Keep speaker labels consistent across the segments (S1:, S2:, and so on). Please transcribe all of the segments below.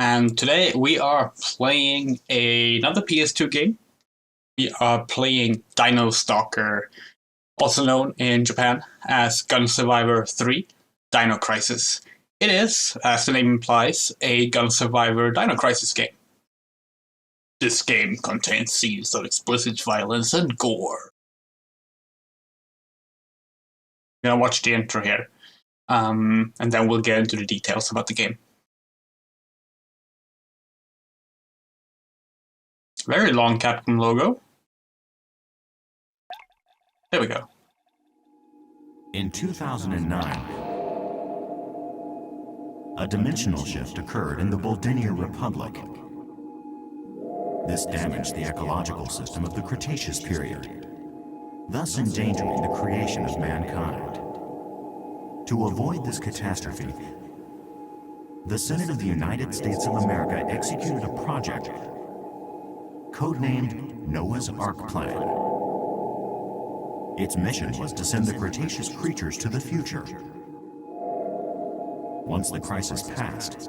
S1: and today we are playing another PS2 game. We are playing Dino Stalker, also known in Japan as Gun Survivor 3, Dino Crisis. It is, as the name implies, a Gun Survivor Dino Crisis game. This game contains scenes of explicit violence and gore. I'm gonna watch the intro here, and then we'll get into the details about the game. Very long Capcom logo. There we go.
S2: In 2009, a dimensional shift occurred in the Voldinia Republic. This damaged the ecological system of the Cretaceous period, thus endangering the creation of mankind. To avoid this catastrophe, the Senate of the United States of America executed a project codenamed Noah's Ark Plan. Its mission was to send the Cretaceous creatures to the future. Once the crisis passed,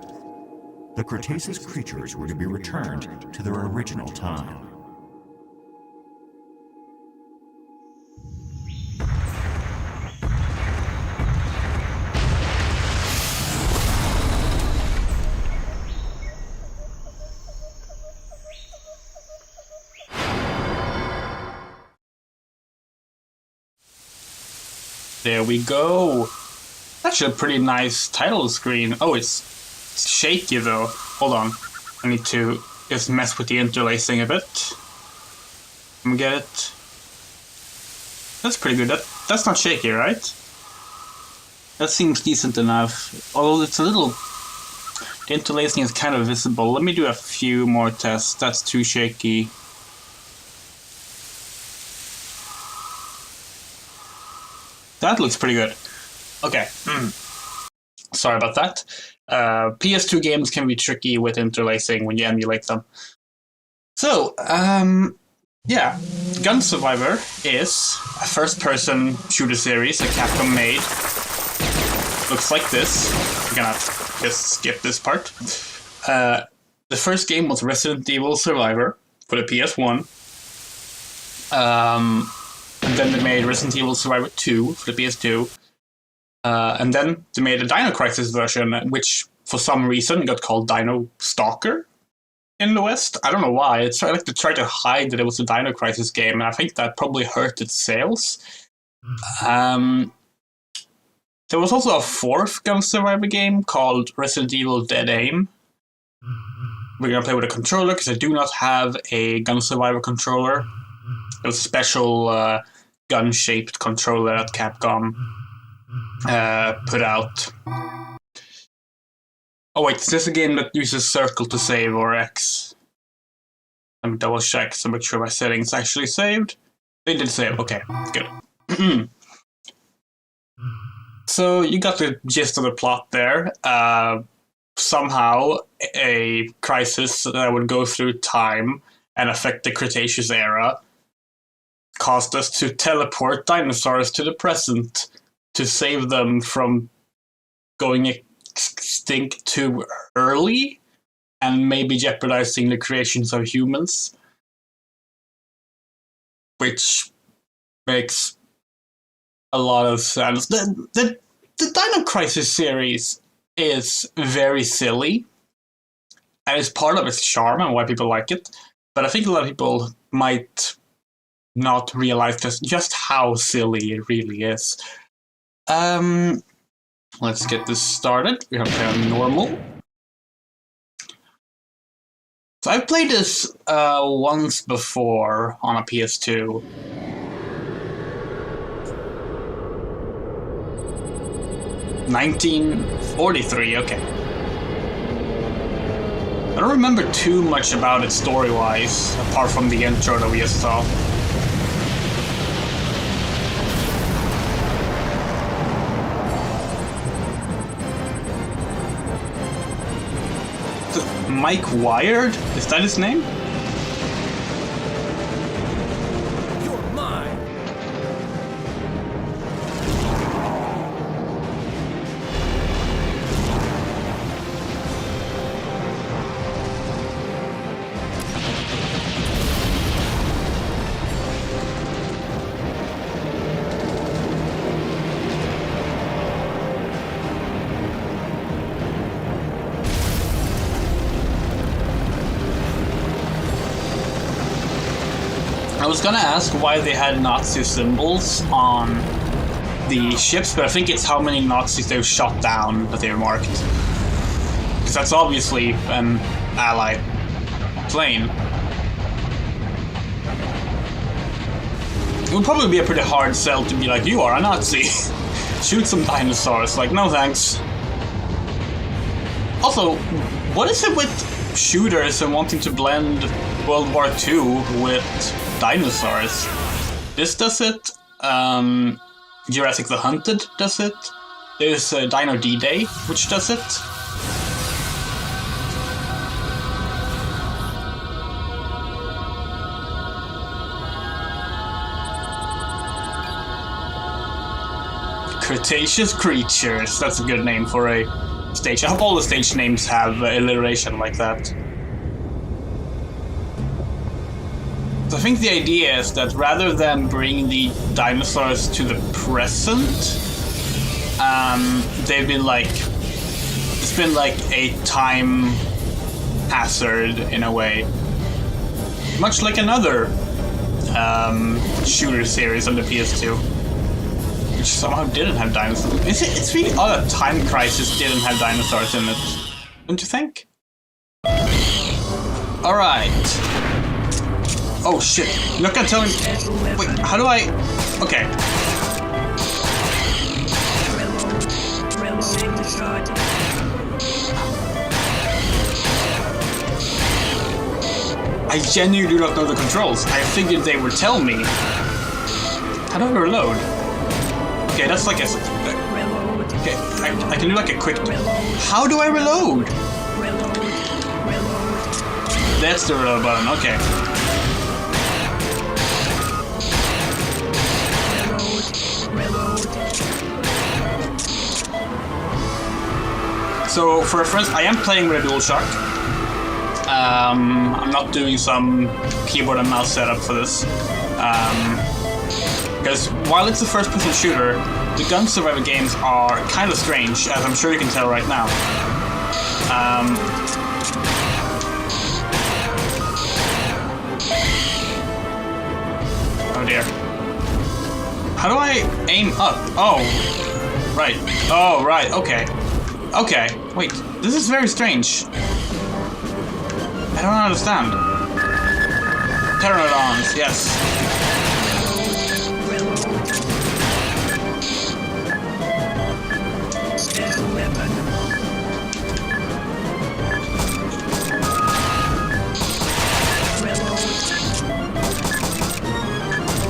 S2: the Cretaceous creatures were to be returned to their original time.
S1: There we go. Actually a pretty nice title screen. Oh, it's shaky though. Hold on. I need to just mess with the interlacing a bit. Get it. That's pretty good. That's not shaky, right? That seems decent enough. Although it's a little... The interlacing is kind of visible. Let me do a few more tests. That's too shaky. That looks pretty good. Okay. Sorry about that. PS2 games can be tricky with interlacing when you emulate them. So, yeah. Gun Survivor is a first-person shooter series that Capcom made. Looks like this. I'm gonna just skip this part. The first game was Resident Evil Survivor for the PS1. And then they made Resident Evil Survivor 2 for the PS2. And then they made a Dino Crisis version, which for some reason got called Dino Stalker in the West. I don't know why. It's like to try to hide that it was a Dino Crisis game, and I think that probably hurt its sales. There was also a fourth Gun Survivor game called Resident Evil Dead Aim. We're going to play with a controller because I do not have a Gun Survivor controller. It was a special gun-shaped controller that Capcom put out. Oh wait, is this a game that uses circle to save or X? Let me double check to make sure my settings actually saved. They did save, okay, good. So you got the gist of the plot there. Somehow a crisis that would go through time and affect the Cretaceous era caused us to teleport dinosaurs to the present to save them from going extinct too early and maybe jeopardizing the creations of humans. Which makes a lot of sense. The Dino Crisis series is very silly, and it's part of its charm and why people like it, but I think a lot of people might not realize just how silly it really is. Let's get this started. We have to play on normal. So I've played this once before on a PS2. $1943, okay. I don't remember too much about it story-wise, apart from the intro that we just saw. Mike Wired? Is that his name?
S3: You're mine.
S1: I was gonna ask why they had Nazi symbols on the ships, but I think it's how many Nazis they've shot down that they've marked. Because that's obviously an Allied plane. It would probably be a pretty hard sell to be like, you are a Nazi. Shoot some dinosaurs. Like, no thanks. Also, what is it with shooters and wanting to blend World War II with dinosaurs? This does it. Jurassic the Hunted does it. There's Dino D-Day, which does it. Cretaceous Creatures. That's a good name for a stage. I hope all the stage names have alliteration like that. So I think the idea is that rather than bring the dinosaurs to the present, they've been like, it's been like a time hazard in a way. Much like another shooter series on the PS2. Which somehow didn't have dinosaurs. It's really odd that Time Crisis didn't have dinosaurs in it. Don't you think? Alright. Oh shit. Look at telling. Wait, how do I. Okay. I genuinely do not know the controls. I figured they would tell me. How do I reload? Okay, that's like a... Okay, I can do like a quick... How do I reload? That's the reload button, okay. So, for reference, I am playing with a DualShock. I'm not doing some keyboard and mouse setup for this. Because while it's a first-person shooter, the gun survivor games are kind of strange, as I'm sure you can tell right now. Oh dear. How do I aim up? Oh, right. Oh, right, okay. Okay, wait, this is very strange. I don't understand. Pteranodons, yes.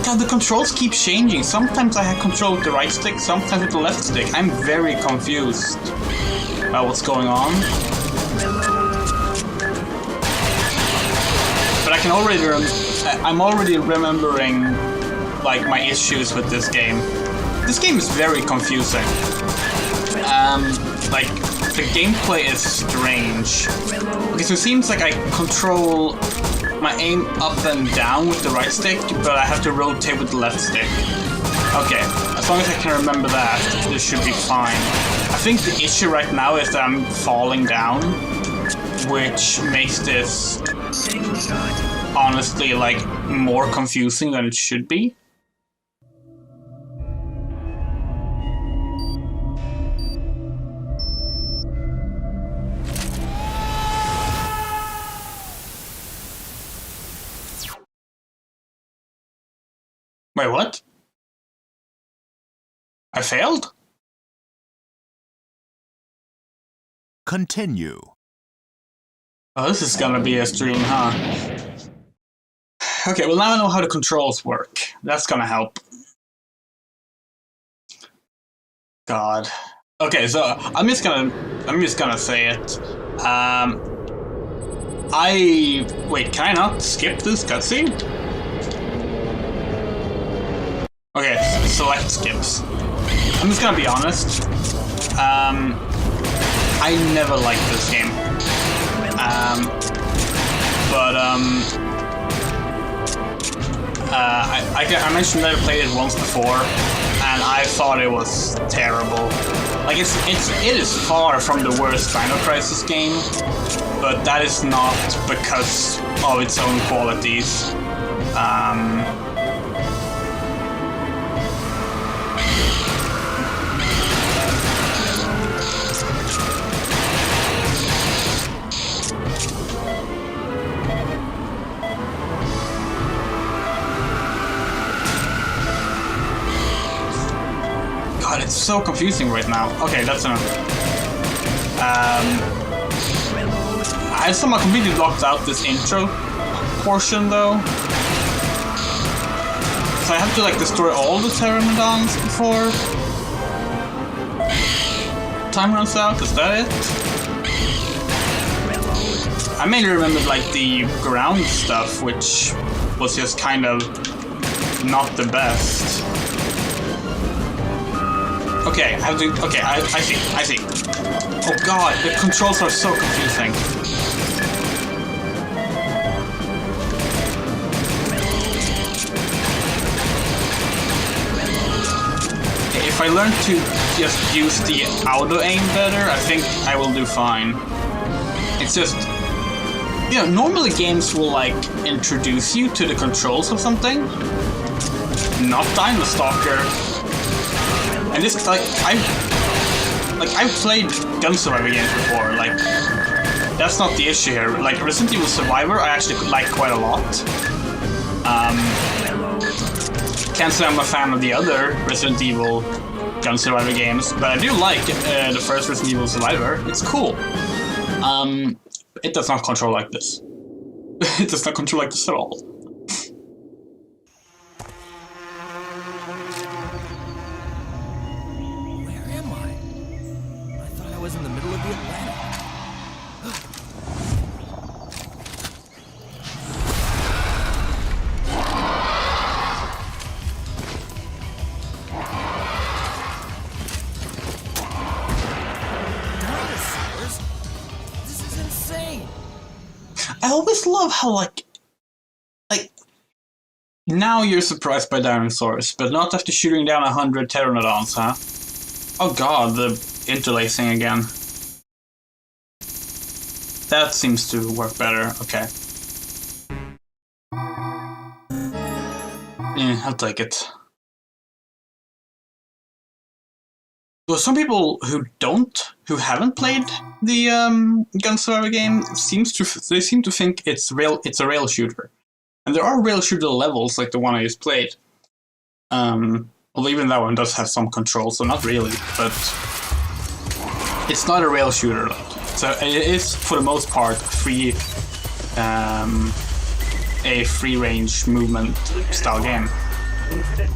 S1: God, the controls keep changing. Sometimes I have control with the right stick, sometimes with the left stick. I'm very confused about what's going on. But I can already I'm already remembering like my issues with this game. This game is very confusing. Like the gameplay is strange. Okay, so it seems like I control my aim up and down with the right stick, but I have to rotate with the left stick. Okay, as long as I can remember that, this should be fine. I think the issue right now is that I'm falling down, which makes this honestly like more confusing than it should be. Wait, what? I failed?
S2: Continue.
S1: Oh, this is gonna be a stream, huh? Okay, well now I know how the controls work. That's gonna help. God. Okay, so I'm just gonna say it. Wait, can I not skip this cutscene? Okay, select skips. I'm just gonna be honest. I never liked this game. I mentioned that I played it once before, and I thought it was terrible. Like it is far from the worst Dino Crisis game, but that is not because of its own qualities. God, it's so confusing right now. Okay, that's enough. I somehow completely blocked out this intro portion though. So I have to like destroy all the pteranodons before time runs out, is that it? I mainly remembered like the ground stuff, which was just kind of not the best. Okay, I have to, okay, I see. Oh god, the controls are so confusing. If I learn to just use the auto-aim better, I think I will do fine. It's just, you know, normally games will like introduce you to the controls of something. Not Dino Stalker. And this, like, I've played gun survivor games before, like, that's not the issue here. Like, Resident Evil Survivor I actually like quite a lot. Can't say I'm a fan of the other Resident Evil gun survivor games, but I do like the first Resident Evil Survivor. It's cool. It does not control like this. It does not control like this at all.
S3: Was in the middle of the Atlantic. Dinosaurs? This is insane.
S1: I always love how like now you're surprised by dinosaurs, but not after shooting down 100 pteranodons, huh? Oh god, the interlacing again. That seems to work better. Okay. Yeah, I'll take it. Well, some people who haven't played the gun survivor game seem to think it's a rail shooter, and there are rail shooter levels like the one I just played. Although even that one does have some control, so not really, but it's not a rail shooter. So it is, for the most part, a free range movement style game.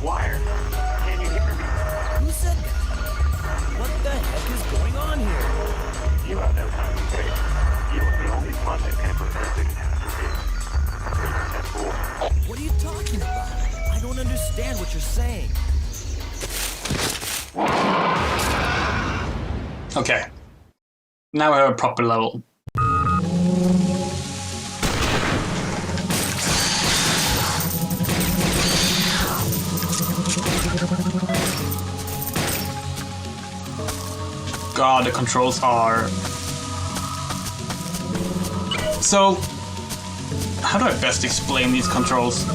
S3: Wire. Can you hear me? Who said that? What the heck is going on here?
S4: You have no time to wait. You are the only one that can prevent the catastrophe.
S3: What are you talking about? I don't understand what you're saying.
S1: Okay. Now we have a proper level. God, the controls are... So, how do I best explain these controls?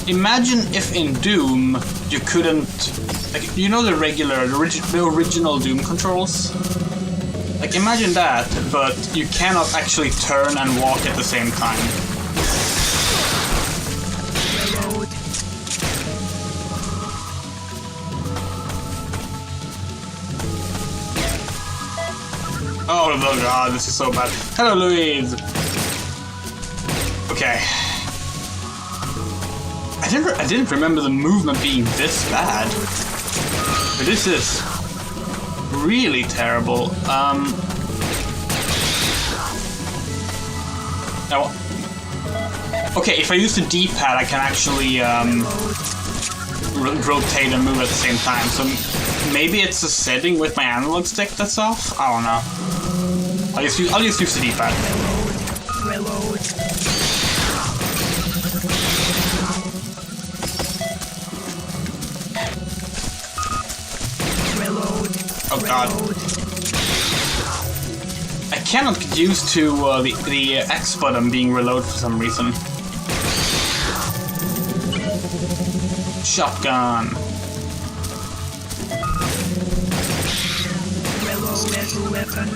S1: Imagine if in Doom you couldn't... Like, you know the original Doom controls? Like, imagine that, but you cannot actually turn and walk at the same time. Oh no, god, this is so bad. Hello, Louise! Okay. I didn't remember the movement being this bad. But this is really terrible. Now, okay, if I use the D-pad, I can actually rotate and move at the same time. So maybe it's a setting with my analog stick that's off. I don't know. I'll just use the D-pad. Oh god. I cannot get used to the X button being reload for some reason. Shotgun.
S5: Metal weapon.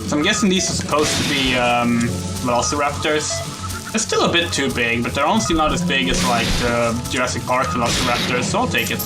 S1: So I'm guessing these are supposed to be velociraptors. They're still a bit too big, but they're honestly not as big as like the Jurassic Park velociraptors, so I'll take it.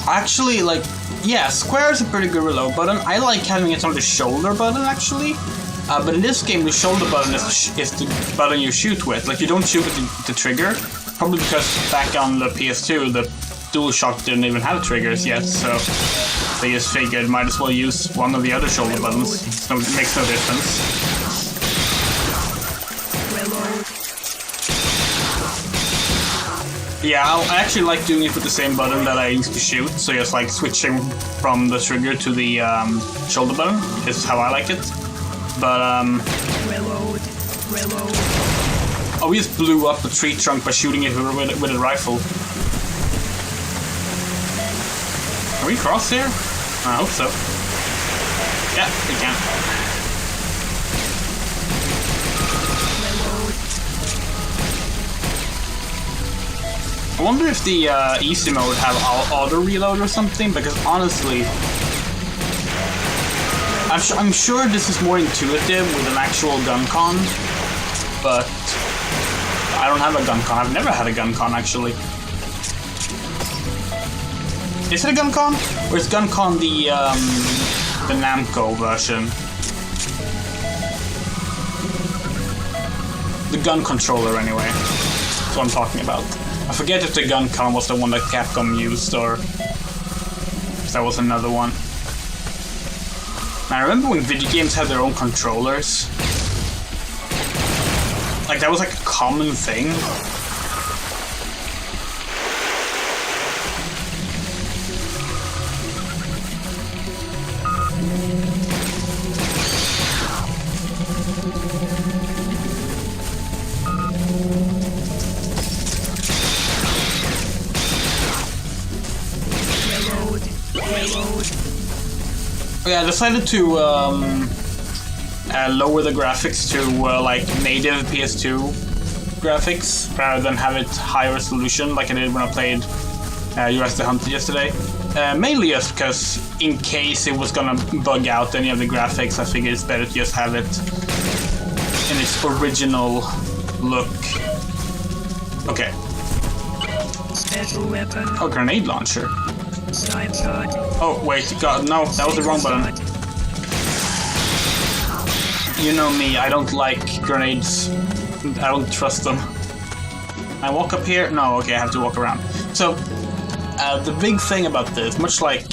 S1: Actually, like, yeah, square is a pretty good reload button. I like having it on the shoulder button, actually. But in this game, the shoulder button is the button you shoot with. Like, you don't shoot with the trigger. Probably because back on the PS2, the DualShock didn't even have triggers yet, so they just figured might as well use one of the other shoulder buttons. So it makes no difference. Yeah, I actually like doing it with the same button that I used to shoot, so just like switching from the trigger to the shoulder button is how I like it. But
S5: Reload.
S1: oh, we just blew up a tree trunk by shooting it with a rifle. Can we cross here? I hope so. Yeah, we can. I wonder if the easy mode have auto reload or something, because honestly, I'm sure this is more intuitive with an actual gun con, but I don't have a gun con. I've never had a gun con actually. Is it a gun con, or is gun con the Namco version? The gun controller, anyway. That's what I'm talking about. I forget if the gun con was the one that Capcom used, or if that was another one. I remember when video games had their own controllers. Like, that was like a common thing. Yeah, I decided to lower the graphics to like native PS2 graphics rather than have it high resolution like I did when I played Jurassic the Hunter yesterday. Mainly just because in case it was gonna bug out any of the graphics, I figured it's better to just have it in its original look. Okay.
S5: Special weapon.
S1: Oh, grenade launcher.
S5: Snipe shot.
S1: Oh, wait, God, no, that was the wrong button. You know me, I don't like grenades. I don't trust them. I walk up here? No, okay, I have to walk around. So, the big thing about this, much like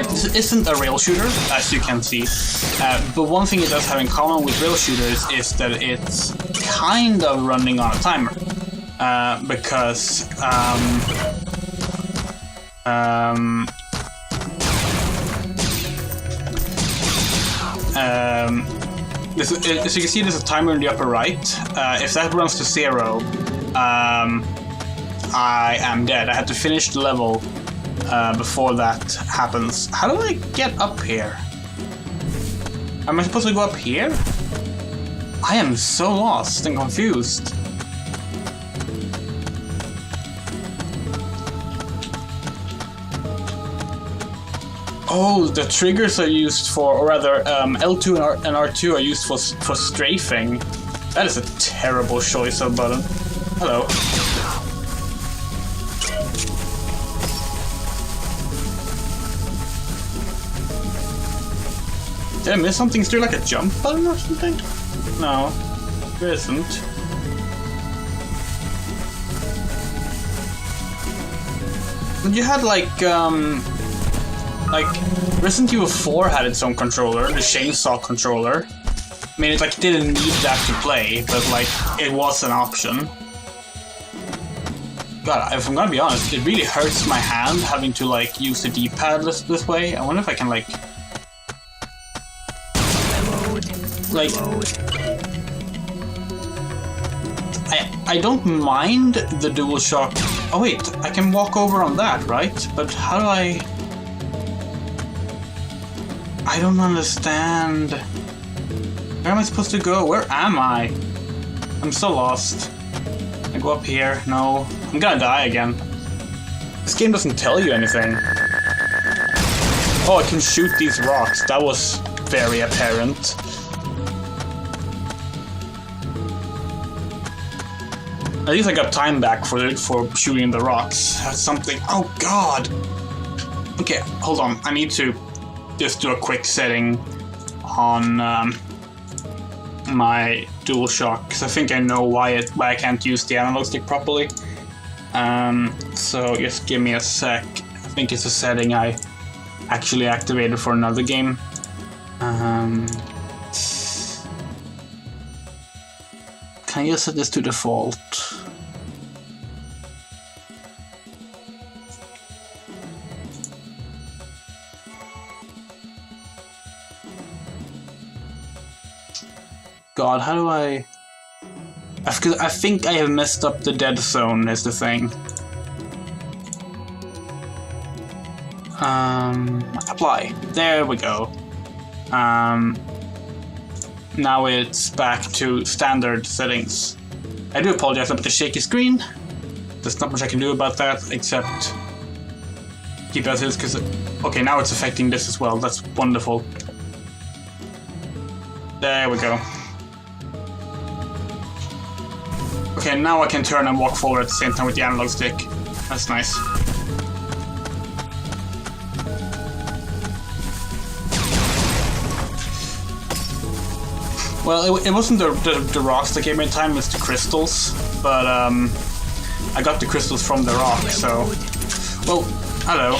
S1: this isn't a rail shooter, as you can see, but one thing it does have in common with rail shooters is that it's kind of running on a timer. Because, as you can see, there's a timer in the upper right. If that runs to 0, I am dead. I had to finish the level before that happens. How do I get up here? Am I supposed to go up here? I am so lost and confused. Oh, the triggers are used for, or rather, L2 and R2 are used for strafing. That is a terrible choice of button. Hello. Did I miss something? Is there like a jump button or something? No, there isn't. But you had like Resident Evil 4 had its own controller, the chainsaw controller. I mean, it like didn't need that to play, but like it was an option. God, if I'm gonna be honest, it really hurts my hand having to like use the D-pad this way. I wonder if I can like I don't mind the DualShock. Oh wait, I can walk over on that, right? But how do I don't understand. Where am I supposed to go? Where am I? I'm so lost. I go up here. No. I'm gonna die again. This game doesn't tell you anything. Oh, I can shoot these rocks. That was very apparent. At least I got time back for shooting the rocks. That's something. Oh god! Okay, hold on. I need to just do a quick setting on my DualShock, because I think I know why I can't use the analog stick properly. So just give me a sec. I think it's a setting I actually activated for another game. Can I just set this to default? God, how do I think I have messed up the dead zone is the thing. Apply. There we go. Now it's back to standard settings. I do apologize about the shaky screen. There's not much I can do about that except keep it as is, because okay, now it's affecting this as well. That's wonderful. There we go. Okay, now I can turn and walk forward at the same time with the analog stick. That's nice. Well, it wasn't the rocks that gave me time, it's the crystals. But I got the crystals from the rock, so... Well, hello.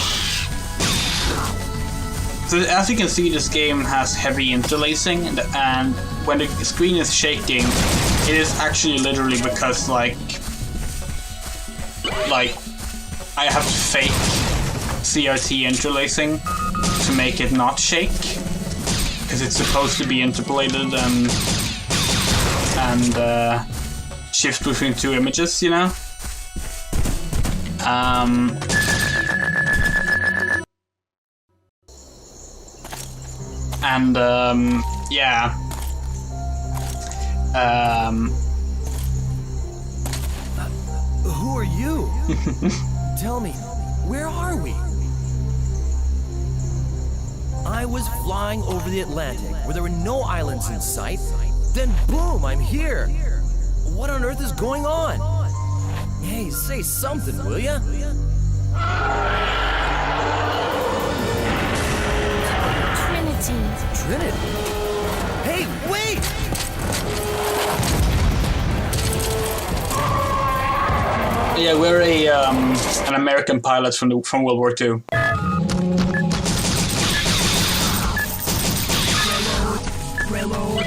S1: So as you can see, this game has heavy interlacing, and when the screen is shaking, it is actually literally because like I have to fake CRT interlacing to make it not shake, because it's supposed to be interpolated and shift between two images, you know. Yeah.
S3: Who are you? Tell me, where are we? I was flying over the Atlantic where there were no islands in sight. Then boom, I'm here. What on earth is going on? Hey, say something, will ya? Trinity? Hey, wait!
S1: Yeah, we're an American pilot from World War II.
S5: Reload.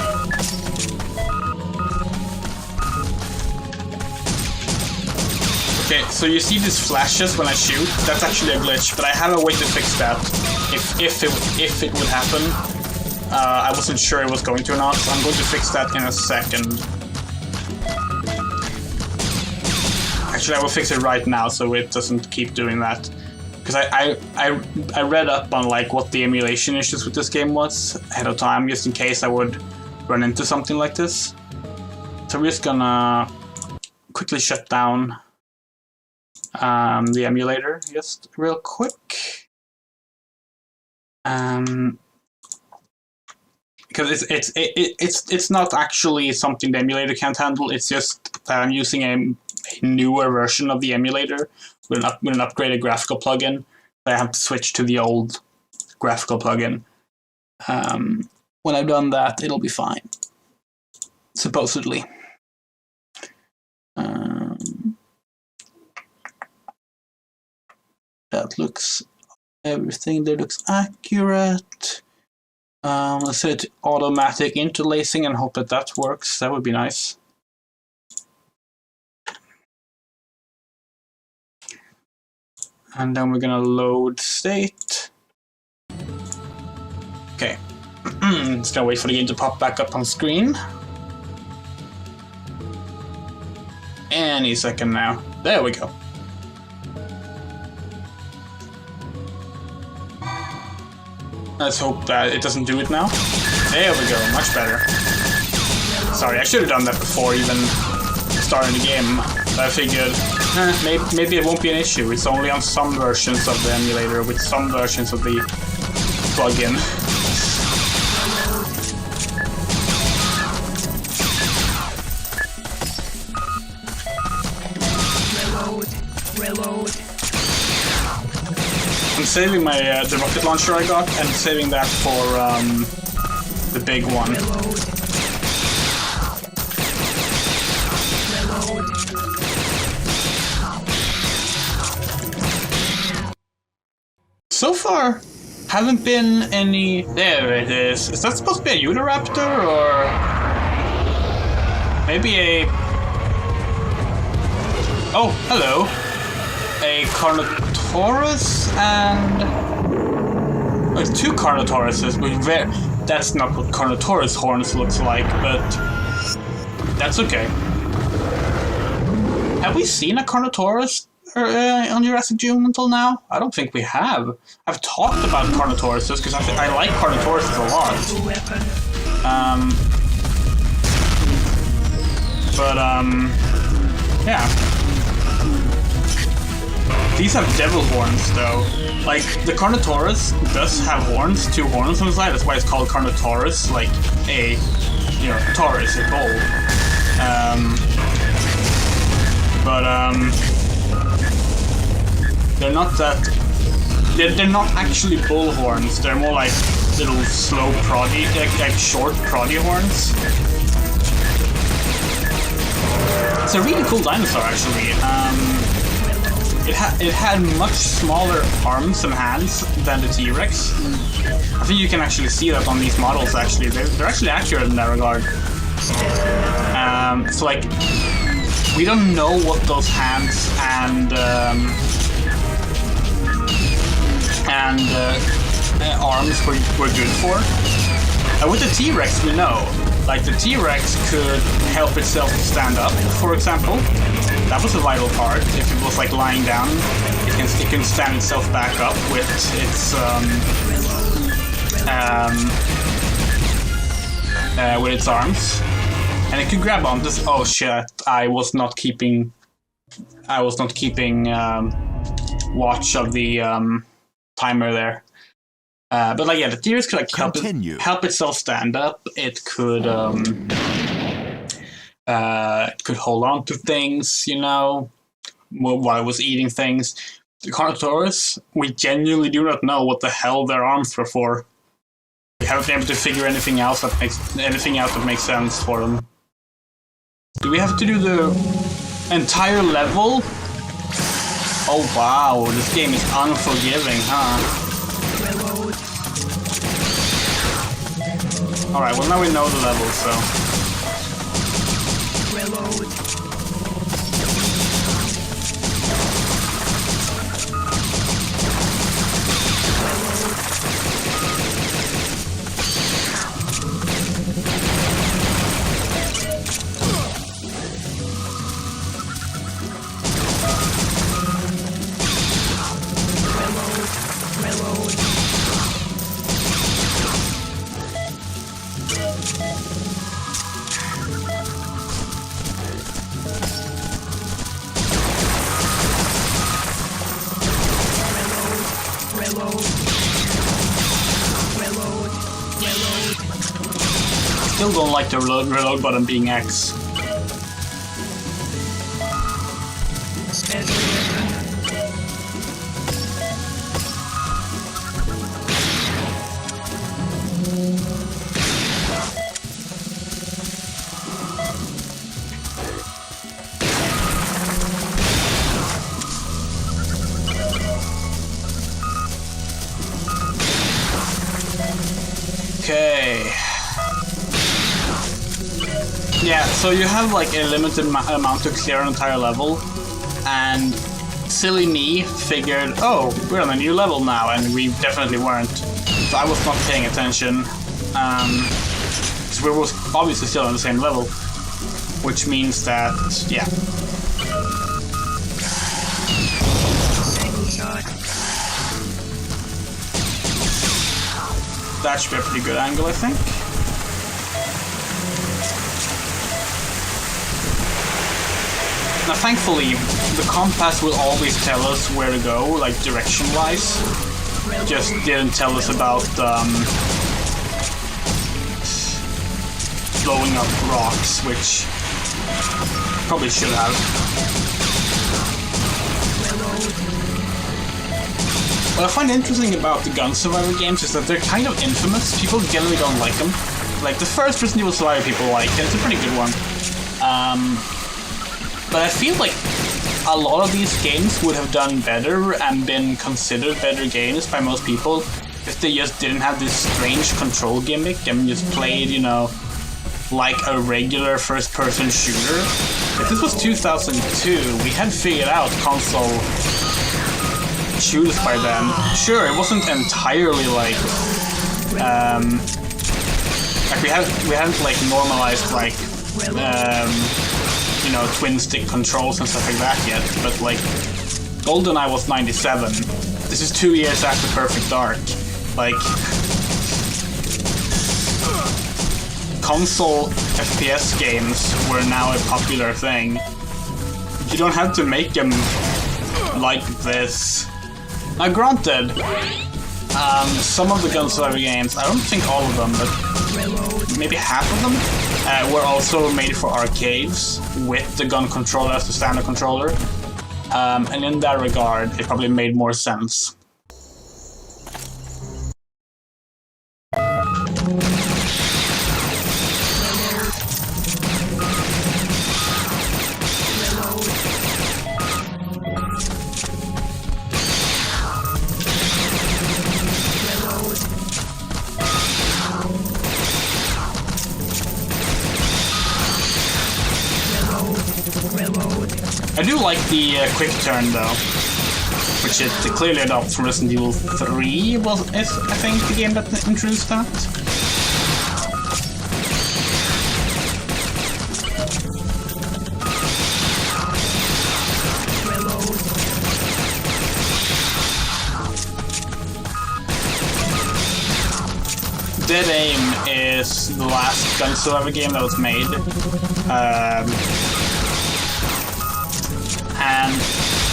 S1: Okay, so you see these flashes when I shoot. That's actually a glitch, but I have a way to fix that. If it would happen, I wasn't sure it was going to or not, so I'm going to fix that in a second. Actually, I will fix it right now so it doesn't keep doing that. Because I read up on like what the emulation issues with this game was ahead of time, just in case I would run into something like this. So we're just gonna quickly shut down the emulator just real quick. Because it's not actually something the emulator can't handle. It's just that I'm using a newer version of the emulator with an upgraded graphical plugin. I have to switch to the old graphical plugin. When I've done that, it'll be fine. Supposedly. That looks... Everything there looks accurate. Let's set automatic interlacing and hope that works. That would be nice. And then we're gonna load state. Okay. Just gonna wait for the game to pop back up on screen. Any second now. There we go. Let's hope that it doesn't do it now. There we go, much better. Sorry, I should have done that before even starting the game. But I figured, maybe it won't be an issue. It's only on some versions of the emulator with some versions of the plugin.
S5: Reload.
S1: I'm saving my the rocket launcher I got and saving that for the big one. So far, haven't been any. There it is. Is that supposed to be a Utahraptor or maybe a? Oh, hello. A Carnotaurus and two Carnotauruses. That's not what Carnotaurus horns looks like, but that's okay. Have we seen a Carnotaurus on Jurassic June until now? I don't think we have. I've talked about Carnotauruses because I like Carnotauruses a lot. Yeah. These have devil horns, though. Like, the Carnotaurus does have horns, 2 horns on the side. That's why it's called Carnotaurus, like a, Taurus, a bull. They're not that. They're not actually bull horns. They're more like little slow proddy, like short proddy horns. It's a really cool dinosaur, actually. It had much smaller arms and hands than the T-Rex. I think you can actually see that on these models, actually. They're actually accurate in that regard. So, like, we don't know what those hands and arms were good for. With the T-Rex, we know. Like, the T-Rex could help itself to stand up, for example. That was a vital part. If it was, like, lying down, it can stand itself back up with its arms. And it could grab on this. Oh shit, I was not keeping watch of the timer there. But like, yeah, the T-Rex could like help itself stand up. It could hold on to things, while it was eating things. The Carnotaurus, we genuinely do not know what the hell their arms were for. We haven't been able to figure anything out that makes sense for them. Do we have to do the entire level? Oh wow, this game is unforgiving, huh? Alright, well now we know the level, so... Still don't like the reload button being X. Okay. Yeah, so you have like a limited amount to clear an entire level, and silly me figured, oh, we're on a new level now, and we definitely weren't. So I was not paying attention. So we were obviously still on the same level, which means that, yeah. That should be a pretty good angle, I think. Now, thankfully, the compass will always tell us where to go, like direction-wise. Just didn't tell us about blowing up rocks, which probably should have. What I find interesting about the Gun Survivor games is that they're kind of infamous. People generally don't like them. Like the first Resident Evil Survivor people like it. It's a pretty good one. But I feel like a lot of these games would have done better and been considered better games by most people if they just didn't have this strange control gimmick and just played, you know, like a regular first-person shooter. If this was 2002, we had figured out console shooters by then. Sure, it wasn't entirely like we hadn't like normalized like you know, twin stick controls and stuff like that yet, but like GoldenEye was 97. This is 2 years after Perfect Dark. Like console FPS games were now a popular thing. You don't have to make them like this. Now granted, some of the Gun Survivor games, I don't think all of them, but maybe half of them, were also made for arcades with the gun controller as the standard controller. And in that regard, it probably made more sense. I do like the quick turn though, which it clearly adopts from Resident Evil 3 is I think the game that introduced that. Dead Aim is the last Gun Survivor game that was made. And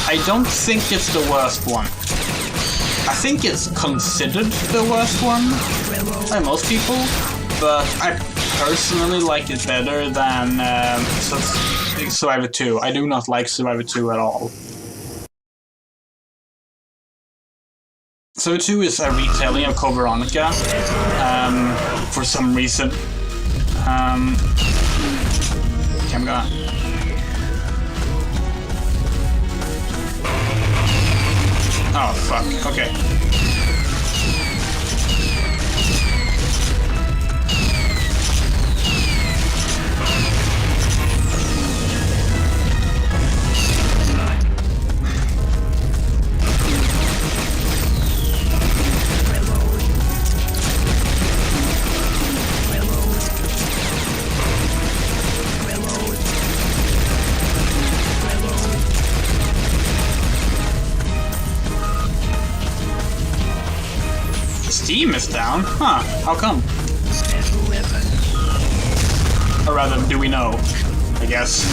S1: I don't think it's the worst one. I think it's considered the worst one by most people, but I personally like it better than Survivor 2. I do not like Survivor 2 at all. Survivor 2 is a retelling of Code Veronica, for some reason. Okay, I'm gonna... Oh, fuck. Okay. Steam is down? Huh, how come? Or rather, do we know? I guess.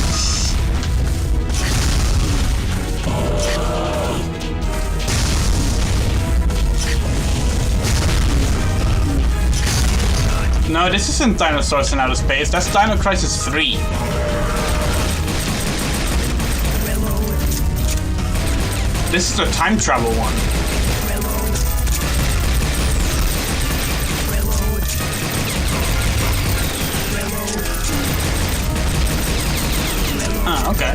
S1: No, this isn't Dinosaurs in Outer Space, that's Dino Crisis 3. This is the time travel one. Ah, okay.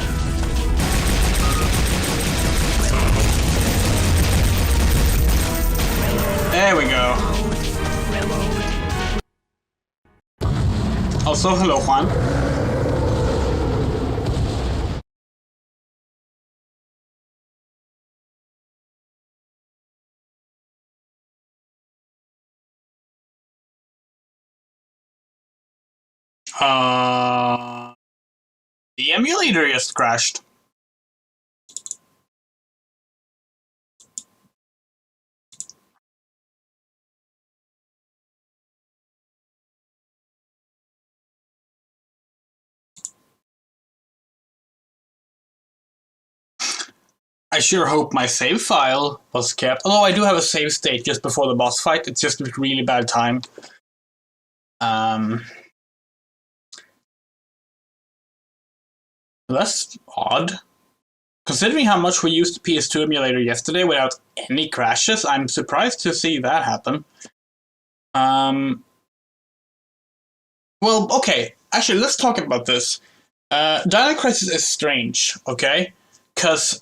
S1: There we go. Also, hello, Juan. The emulator just crashed. I sure hope my save file was kept. Although I do have a save state just before the boss fight. It's just a really bad time. That's odd. Considering how much we used the PS2 emulator yesterday without any crashes, I'm surprised to see that happen. Well, okay. Actually, let's talk about this. Dino Crisis is strange, okay? Because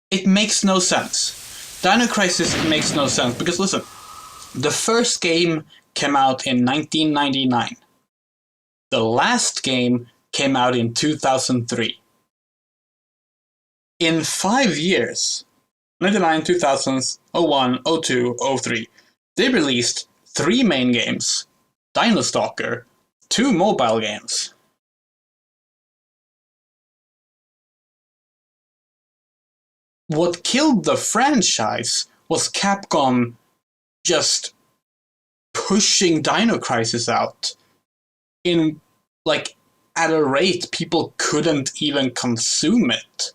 S1: it makes no sense. Dino Crisis makes no sense because, listen, the first game came out in 1999. The last game came out in 2003. In 5 years, 99, 2000, 01, 02, 03, they released 3 main games, Dino Stalker, 2 mobile games. What killed the franchise was Capcom just pushing Dino Crisis out in, like, at a rate people couldn't even consume it.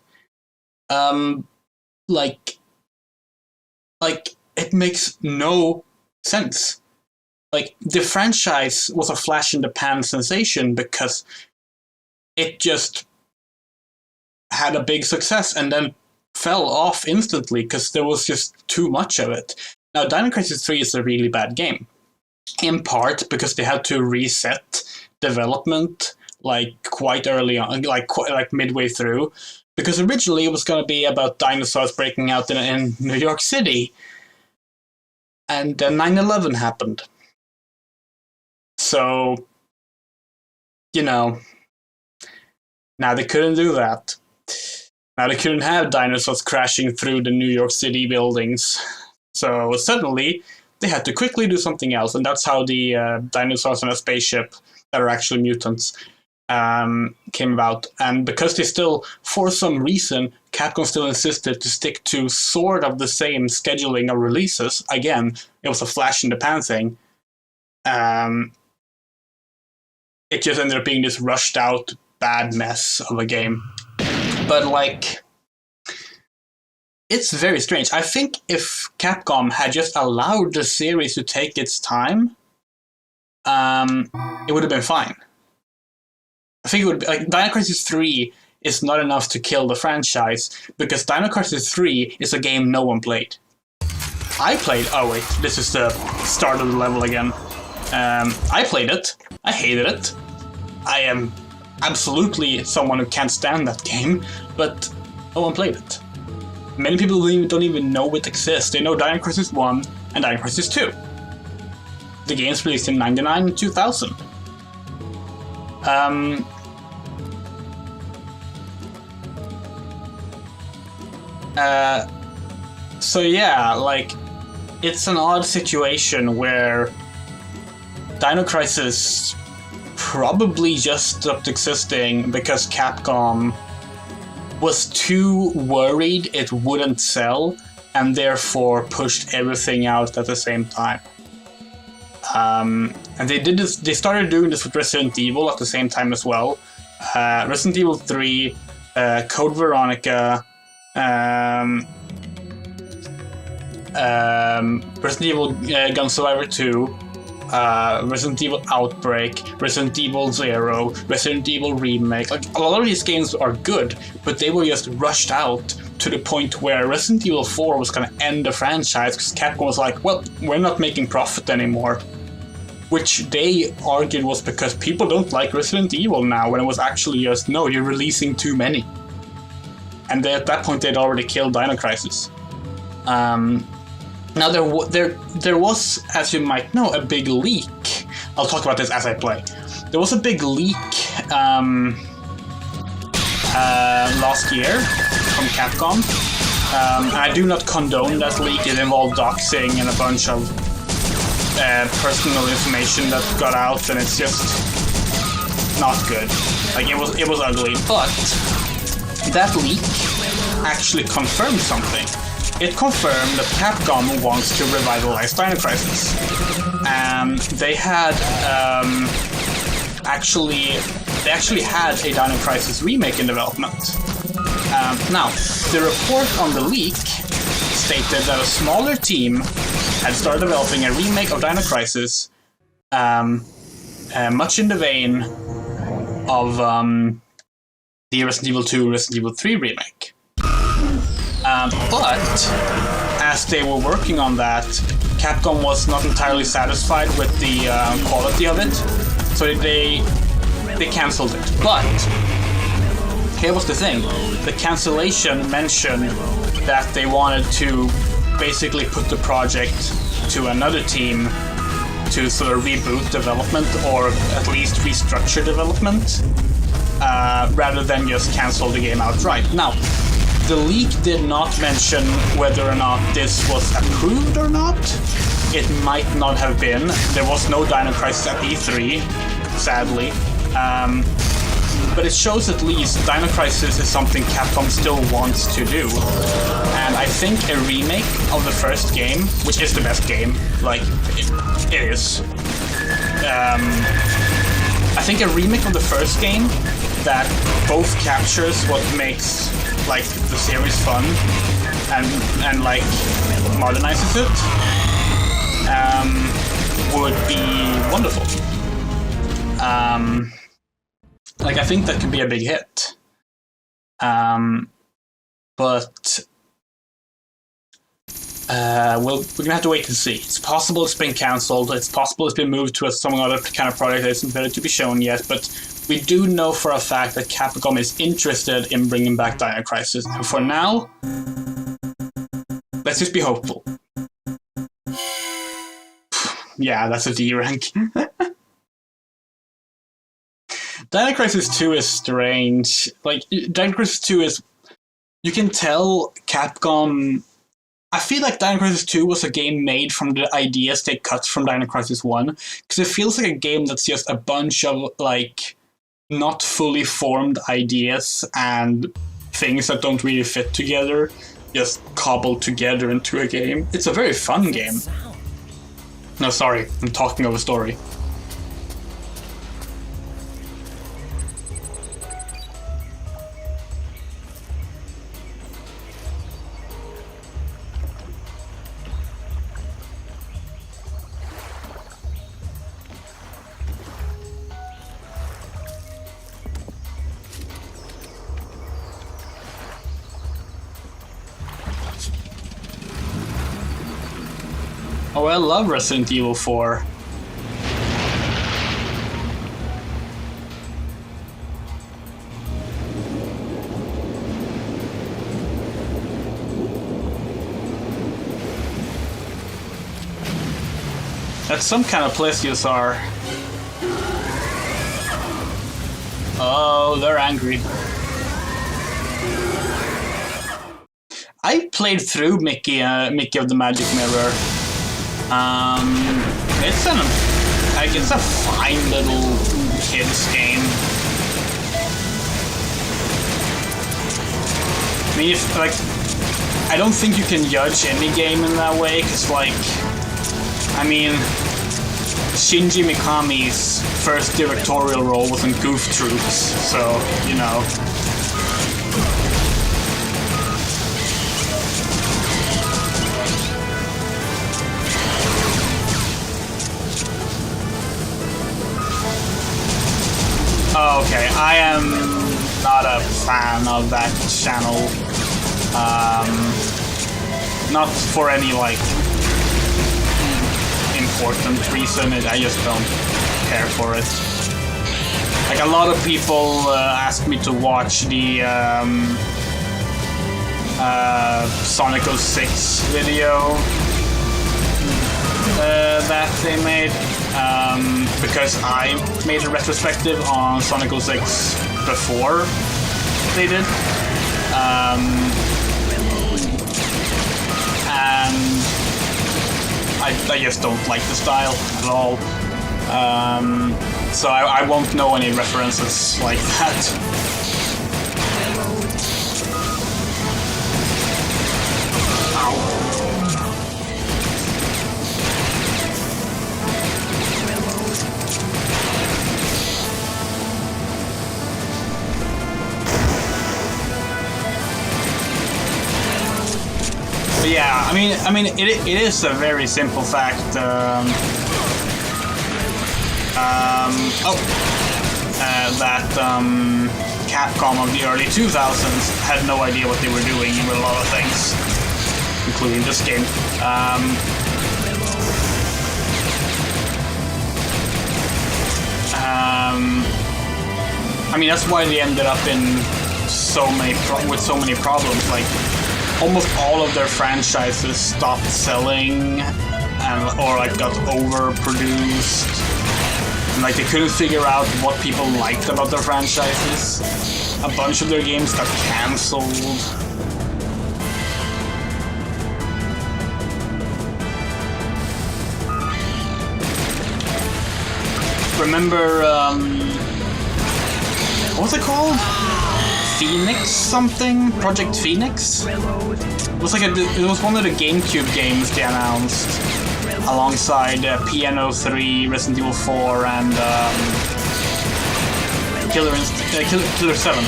S1: It makes no sense. Like, the franchise was a flash-in-the-pan sensation because it just had a big success and then fell off instantly because there was just too much of it. Now, Dino Crisis 3 is a really bad game. In part because they had to reset development quite early on, like midway through. Because originally it was going to be about dinosaurs breaking out in New York City. And then 9/11 happened. So, now they couldn't do that. Now they couldn't have dinosaurs crashing through the New York City buildings. So suddenly, they had to quickly do something else. And that's how the dinosaurs on a spaceship that are actually mutants came about. And because they still, for some reason, Capcom still insisted to stick to sort of the same scheduling of releases. Again, it was a flash-in-the-pan thing. It just ended up being this rushed-out bad mess of a game. But, it's very strange. I think if Capcom had just allowed the series to take its time, it would have been fine. I think it would be, Dino Crisis 3 is not enough to kill the franchise, because Dino Crisis 3 is a game no one played. I played... Oh wait, this is the start of the level again. I played it. I hated it. I am absolutely someone who can't stand that game, but no one played it. Many people don't even know it exists. They know Dino Crisis 1 and Dino Crisis 2. The game's released in 99 and 2000. So yeah, it's an odd situation where Dino Crisis probably just stopped existing because Capcom was too worried it wouldn't sell and therefore pushed everything out at the same time. And they did this. They started doing this with Resident Evil at the same time as well. Resident Evil 3, Code Veronica, Resident Evil Gun Survivor 2, Resident Evil Outbreak, Resident Evil 0, Resident Evil Remake. A lot of these games are good, but they were just rushed out to the point where Resident Evil 4 was going to end the franchise because Capcom was like, well, we're not making profit anymore. Which they argued was because people don't like Resident Evil now, when it was actually just, no, you're releasing too many. And at that point, they'd already killed Dino Crisis. Now, there was, as you might know, a big leak. I'll talk about this as I play. There was a big leak last year from Capcom. And I do not condone that leak. It involved doxing and a bunch of personal information that got out, and it's just not good. Like, it was ugly. But that leak actually confirmed something. It confirmed that Capcom wants to revitalize Dino Crisis. They actually had a Dino Crisis remake in development. Now, the report on the leak stated that a smaller team had started developing a remake of Dino Crisis, much in the vein of the Resident Evil 2, Resident Evil 3 remake. But as they were working on that, Capcom was not entirely satisfied with the quality of it, so they cancelled it. But here was the thing: the cancellation mentioned that they wanted to basically put the project to another team to sort of reboot development, or at least restructure development, rather than just cancel the game outright. Now, the leak did not mention whether or not this was approved or not. It might not have been. There was no Dino Crisis at E3, sadly. But it shows at least Dino Crisis is something Capcom still wants to do. And I think a remake of the first game, which is the best game, like, it is. I think a remake of the first game that both captures what makes, like, the series fun and like, modernizes it, would be wonderful. Like, I think that could be a big hit. But we're gonna have to wait and see. It's possible it's been cancelled. It's possible it's been moved to some other kind of product that isn't ready to be shown yet. But we do know for a fact that Capcom is interested in bringing back Dino Crisis. And for now, let's just be hopeful. Yeah, that's a D rank. Dino Crisis 2 is strange. Like, Dino Crisis 2 is... You can tell Capcom... I feel like Dino Crisis 2 was a game made from the ideas they cut from Dino Crisis 1. Because it feels like a game that's just a bunch of, like, not fully formed ideas and things that don't really fit together, just cobbled together into a game. It's a very fun game. No, sorry, I'm talking over story. Oh, I love Resident Evil 4. That's some kind of plesiosaur. Oh, they're angry. I played through Mickey of the Magic Mirror. It's a fine little kids game. I mean, I don't think you can judge any game in that way, because, like, I mean, Shinji Mikami's first directorial role was in Goof Troops, so, you know. Oh, okay, I am not a fan of that channel. Not for any, like, important reason. I just don't care for it. Like, a lot of people ask me to watch the Sonic 06 video that they made, because I made a retrospective on Sonic 06 before they did, and I I just don't like the style at all. So I won't know any references like that. Yeah, I mean, it is a very simple fact. That Capcom of the early 2000s had no idea what they were doing with a lot of things, including this game. I mean, that's why they ended up in with so many problems. Like, almost all of their franchises stopped selling, or like got overproduced. And like they couldn't figure out what people liked about their franchises. A bunch of their games got cancelled. Remember, what was it called? Phoenix something? Project Phoenix? It was like it was one of the GameCube games they announced alongside Piano 3, Resident Evil 4, and Killer 7.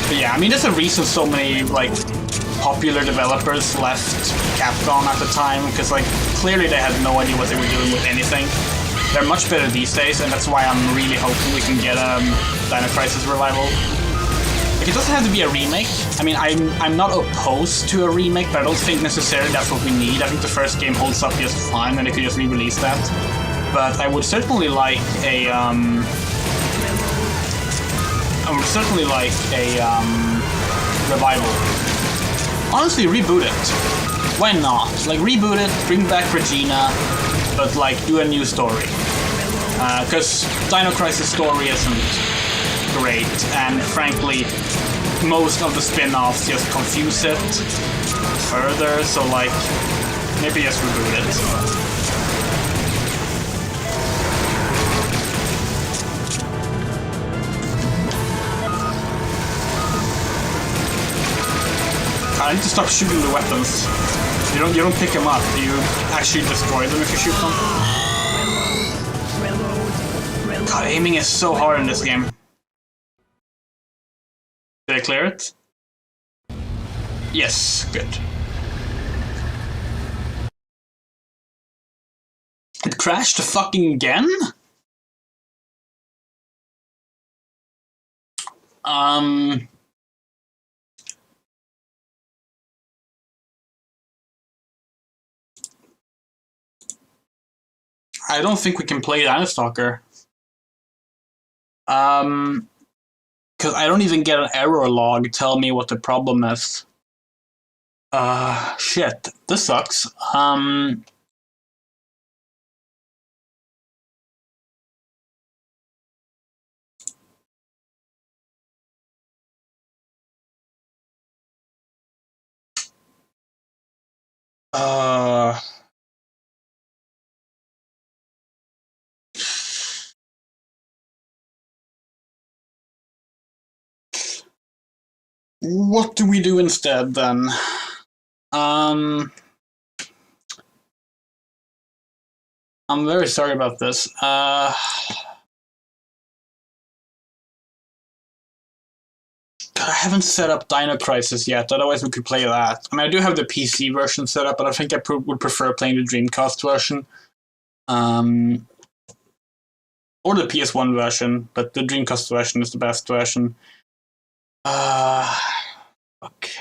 S1: But yeah, I mean, there's a reason so many like popular developers left Capcom at the time, because like clearly they had no idea what they were doing with anything. They're much better these days, and that's why I'm really hoping we can get a Dino Crisis revival. Like, it doesn't have to be a remake. I mean, I'm not opposed to a remake, but I don't think necessarily that's what we need. I think the first game holds up just fine, and they could just re-release that. But I would certainly like a revival. Honestly, reboot it. Why not? Like, reboot it, bring back Regina, but like do a new story. Because Dino Crisis story isn't great, and frankly, most of the spin-offs just confuse it further, so like, maybe just reboot it. I need to stop shooting the weapons. You don't pick them up. You actually destroy them if you shoot them. God, aiming is so hard in this game. Did I clear it? Yes, good. It crashed fucking again? I don't think we can play Dino Stalker. Because I don't even get an error log tell me what the problem is. Shit. This sucks. What do we do instead then? I'm very sorry about this. I haven't set up Dino Crisis yet, otherwise we could play that. I mean, I do have the PC version set up, but I think I would prefer playing the Dreamcast version. Or the PS1 version, but the Dreamcast version is the best version. Okay.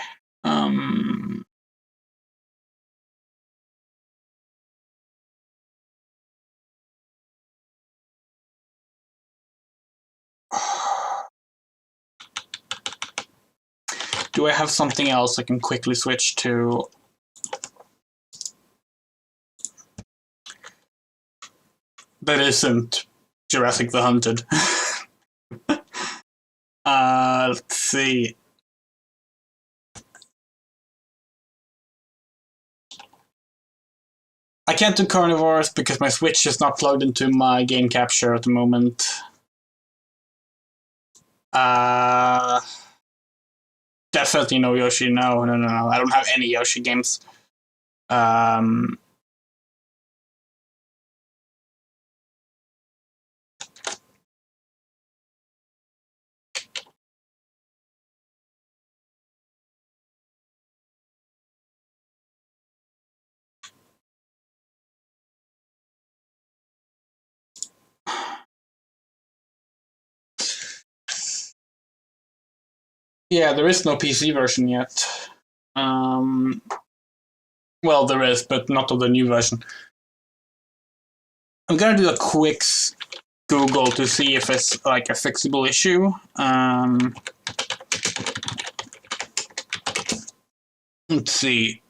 S1: Do I have something else I can quickly switch to? That isn't Jurassic the Hunted. Let's see. I can't do carnivores because my Switch is not plugged into my game capture at the moment. Definitely no Yoshi. No. I don't have any Yoshi games. Yeah, there is no PC version yet. Well, there is, but not of the new version. I'm gonna do a quick Google to see if it's like a fixable issue. Let's see.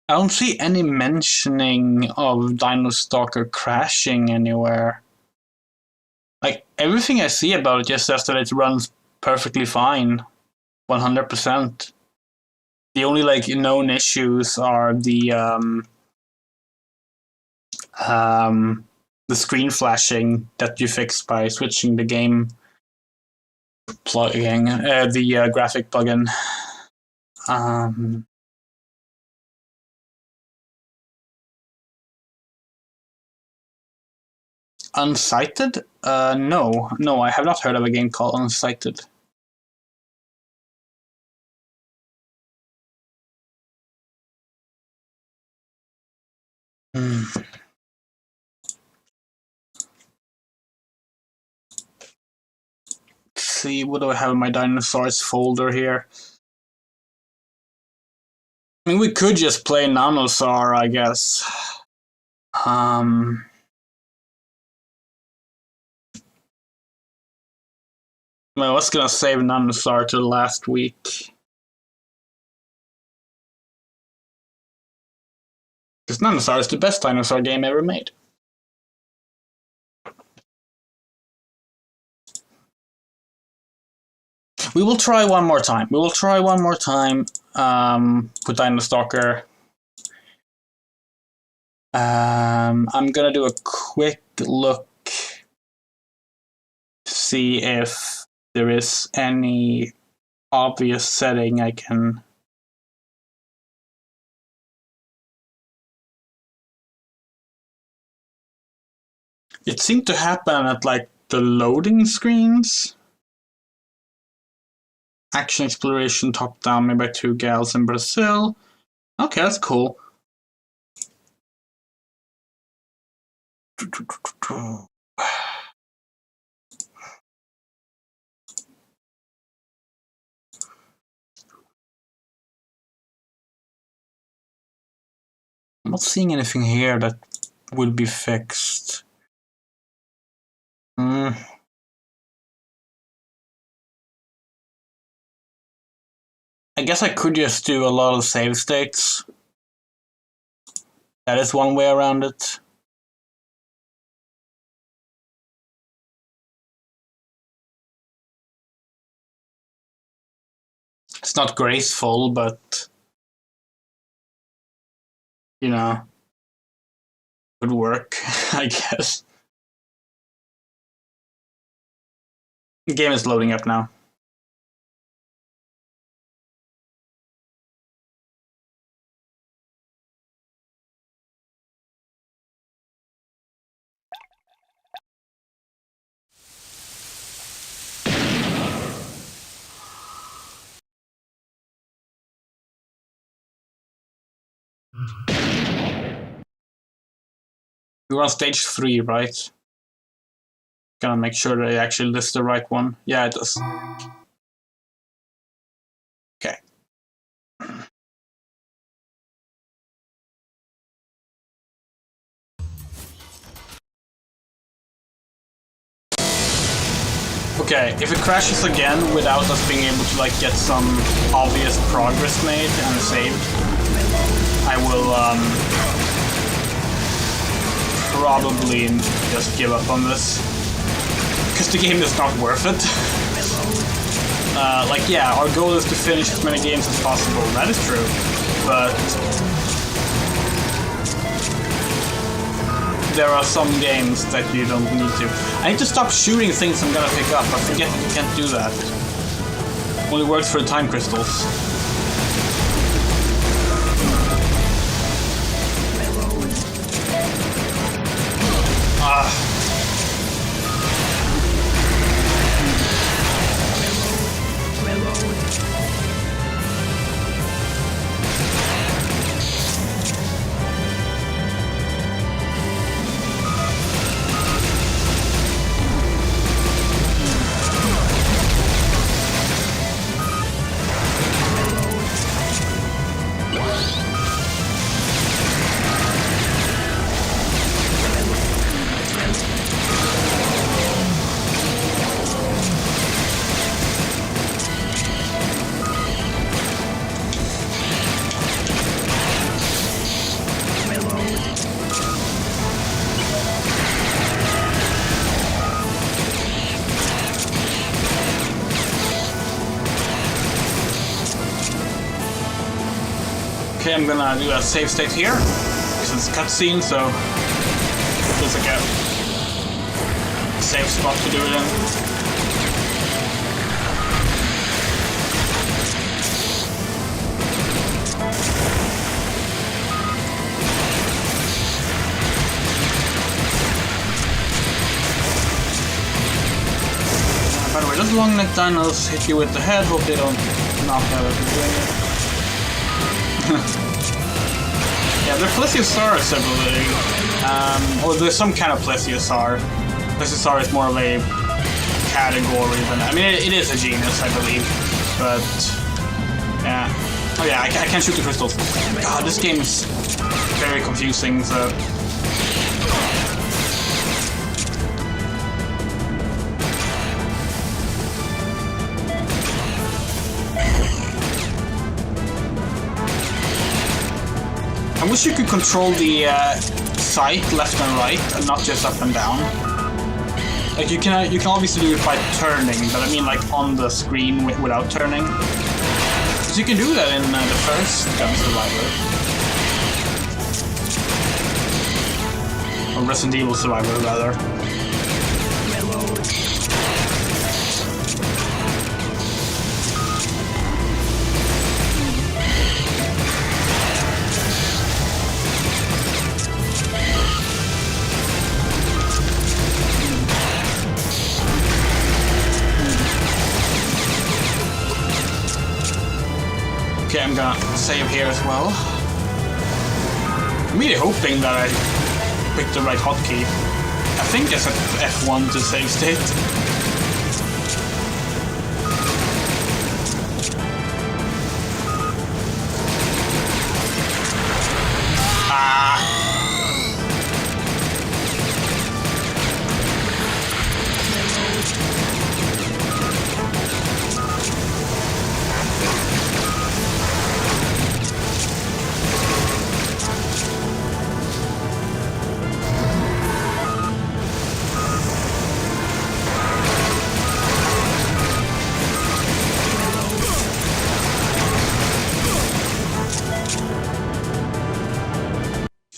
S1: I don't see any mentioning of Dino Stalker crashing anywhere. Like, everything I see about it just says that it runs perfectly fine. 100%. The only, like, known issues are the screen flashing that you fix by switching the game plugging, the graphic plugin. Unsighted? No, I have not heard of a game called Unsighted. Let's see, what do I have in my dinosaurs folder here? I mean, we could just play Nanosar, I guess. I was gonna save Nanosar till last week. Because Nanosar is the best dinosaur game ever made. We will try one more time. With Dino Stalker. I'm gonna do a quick look to see if there is any obvious setting I can. It seemed to happen at like the loading screens. Action exploration top down made by two gals in Brazil. Okay, that's cool. I'm not seeing anything here that would be fixed. I guess I could just do a lot of save states. That is one way around it. It's not graceful, but you know, would work, I guess. The game is loading up now. We're on stage 3, right? Gonna make sure that it actually lists the right one. Yeah, it does. Okay. Okay, if it crashes again without us being able to like get some obvious progress made and saved, I will probably just give up on this. Because the game is not worth it. Like, yeah, our goal is to finish as many games as possible. That is true. But there are some games that you don't need to. I need to stop shooting things I'm gonna pick up. I forget that you can't do that. Only works for the time crystals. Okay, I'm gonna do a save state here, because it's cutscene, so it's like a safe spot to do it in. By the way, those long neck dinos hit you with the head, hope they don't knock out of the yeah, they're plesiosaurus, I believe. Or there's some kind of plesiosaur. Plesiosaur is more of a category than... I mean, it is a genus, I believe. But... yeah. Oh yeah, I can't shoot the crystals. God, this game is very confusing, so... I wish you could control the sight left and right, and not just up and down. Like you can obviously do it by turning, but I mean like on the screen without turning. So you can do that in the first Gun Survivor, or Resident Evil Survivor rather. Okay, I'm gonna save here as well. I'm really hoping that I picked the right hotkey. I think I set F1 to save state.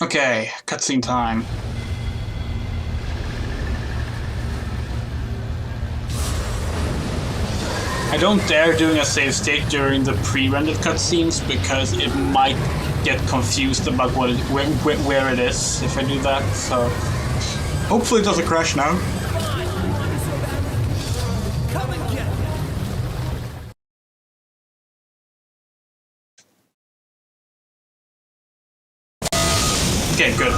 S1: Okay, cutscene time. I don't dare doing a save state during the pre-rendered cutscenes because it might get confused about where it is if I do that, so hopefully it doesn't crash now.
S3: Come and get me.
S1: Okay, good.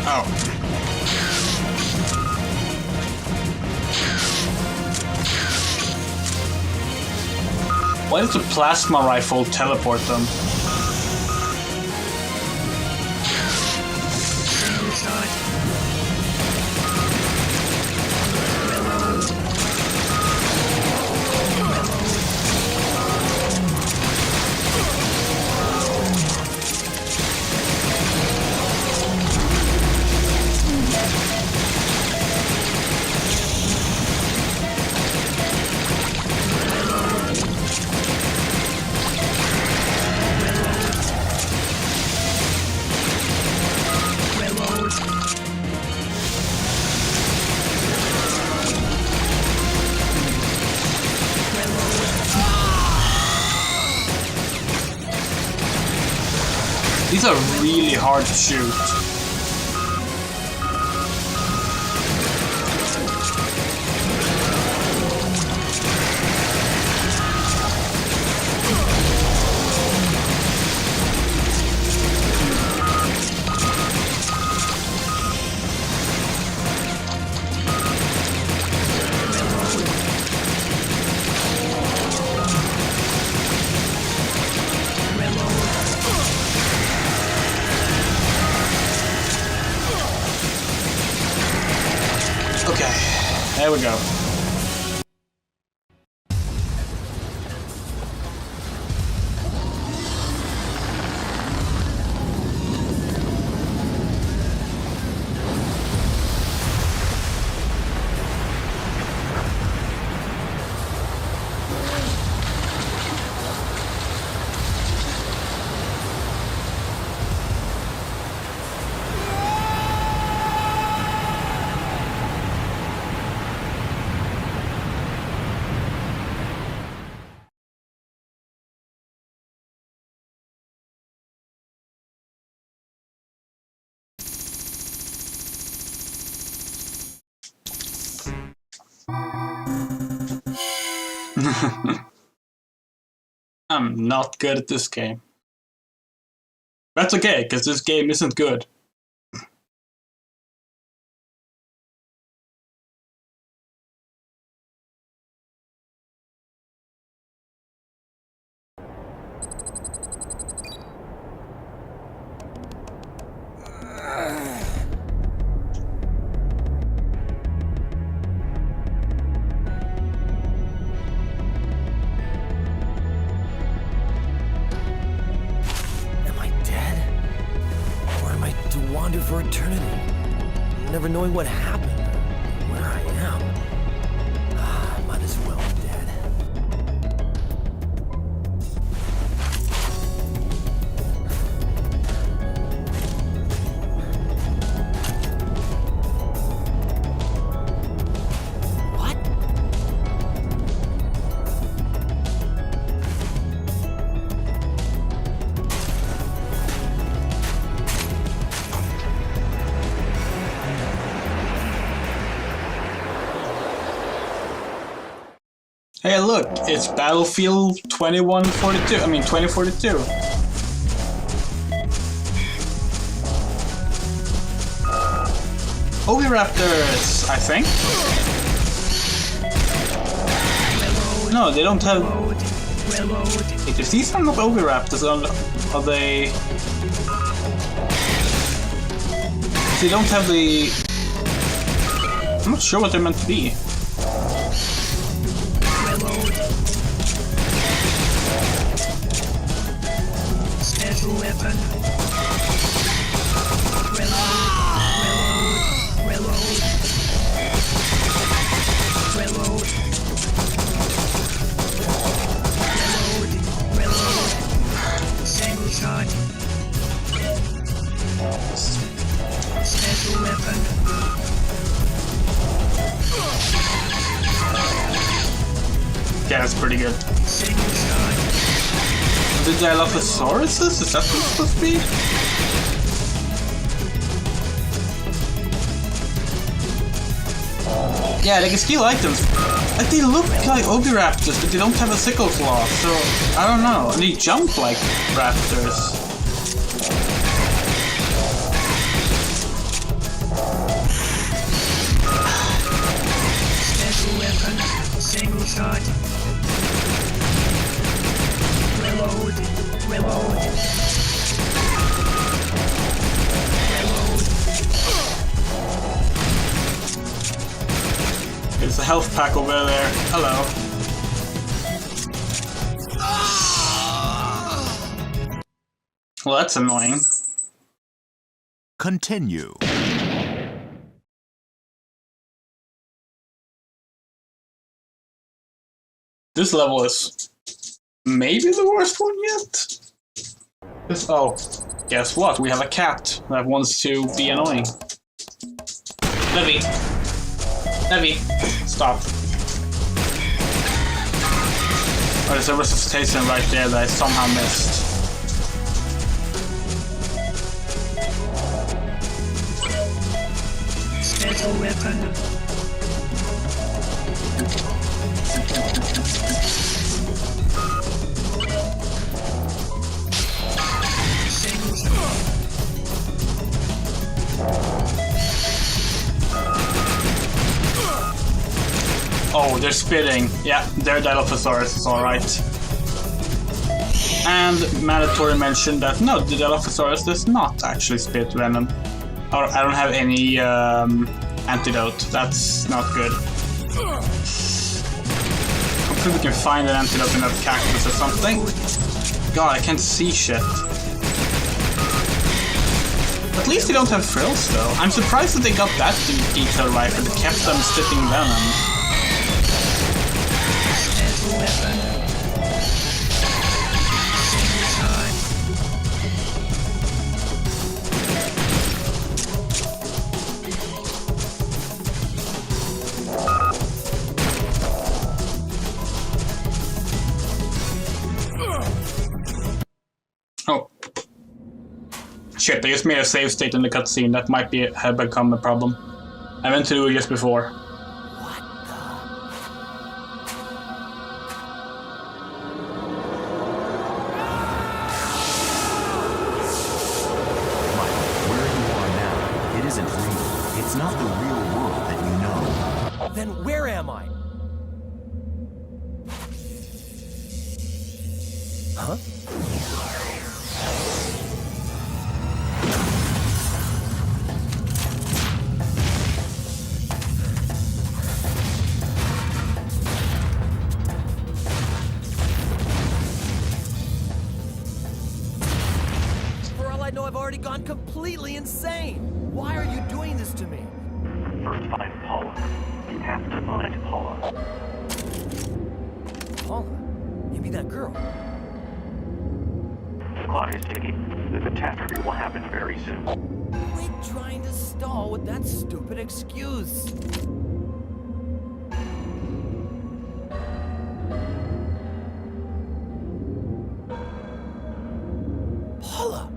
S1: Oh. Why does the plasma rifle teleport them? These are really hard to shoot. Okay, there we go. I'm not good at this game. That's okay, because this game isn't good.
S3: Wander for eternity, never knowing what happened, or where I am. I might as well be dead. What?
S1: Hey, look, it's Battlefield 2042. I mean, 2042. Oviraptors, I think. No, they don't have. Wait, if these are not Oviraptors, are they? They don't have the. I'm not sure what they're meant to be.
S5: Special weapon. Reload. Single shot. Special weapon.
S1: Yeah, that's pretty good.
S5: Single shot.
S1: The Dilophosaurus? Is that what it's supposed to be? Yeah, they can steal items. Like, they look like Oviraptors, but they don't have a sickle claw, so I don't know. And they jump like raptors.
S5: Special weapon. Single shot. Reload.
S1: There's a health pack over there. Hello. Well, that's annoying.
S2: Continue.
S1: This level is maybe the worst one yet? Oh, guess what? We have a cat that wants to be annoying. Levy, stop. Oh, there's a resuscitation right there that I somehow missed.
S5: Lethal weapon.
S1: Oh, they're spitting. Yeah, they're Dilophosaurus, alright. And Mandatory mentioned that no, the Dilophosaurus does not actually spit venom. Or I don't have any antidote. That's not good. Hopefully we can find an antidote in that cactus or something. God, I can't see shit. At least they don't have frills though. I'm surprised that they got that detail right, but it kept them spitting venom. Oh. Shit, I just made a save state in the cutscene. That might have become a problem. I meant to do it just before.
S2: Not the real world that you know.
S3: Then where am I? Huh? For all I know, I've already gone completely insane. Why are you doing this to me?
S4: First find Paula. You have to find Paula.
S3: Paula? You mean that girl?
S4: The clock is ticking. The catastrophe will happen very soon.
S3: Quit trying to stall with that stupid excuse. Paula!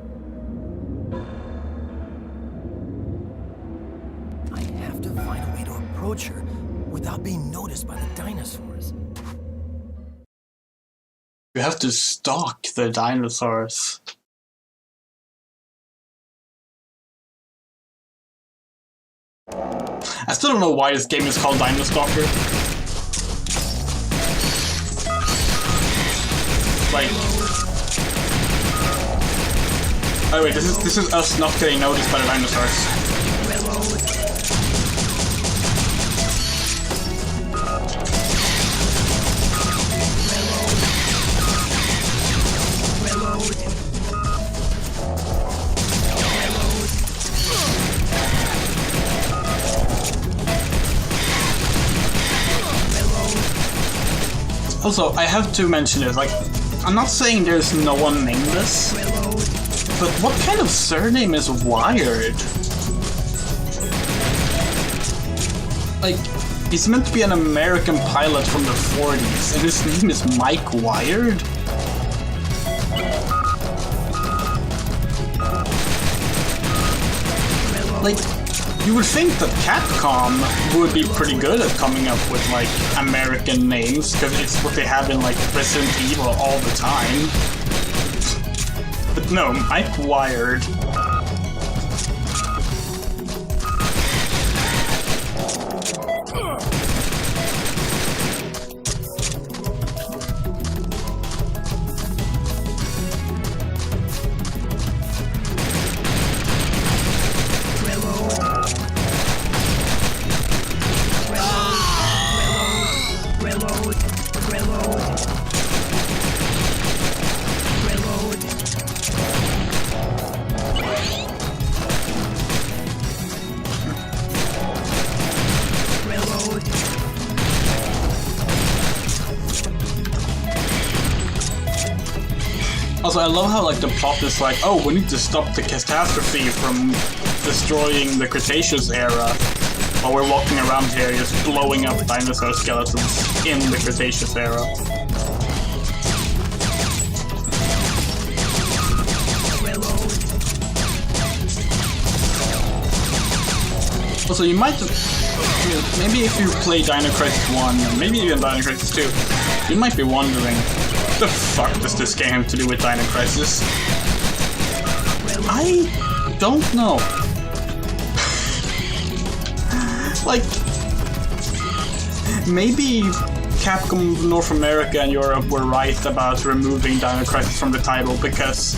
S3: I have to find a way to approach her without being noticed by the dinosaurs.
S1: You have to stalk the dinosaurs. I still don't know why this game is called Dino Stalker. Like, oh wait, this is us not getting noticed by the dinosaurs. Also, I have to mention this, like, I'm not saying there's no one named this, but what kind of surname is Wired? Like, he's meant to be an American pilot from the 40s, and his name is Mike Wired? Like, you would think that Capcom would be pretty good at coming up with, like, American names, because it's what they have in, like, Resident Evil all the time. But no, Mike Wired. Also, I love how, like, the plot is like, oh, we need to stop the catastrophe from destroying the Cretaceous era, while we're walking around here just blowing up dinosaur skeletons in the Cretaceous era. Also, you might... Maybe if you play Dino Crisis 1, or maybe even Dino Crisis 2, you might be wondering, what the fuck does this game have to do with Dino Crisis? I don't know. Like, maybe Capcom North America and Europe were right about removing Dino Crisis from the title because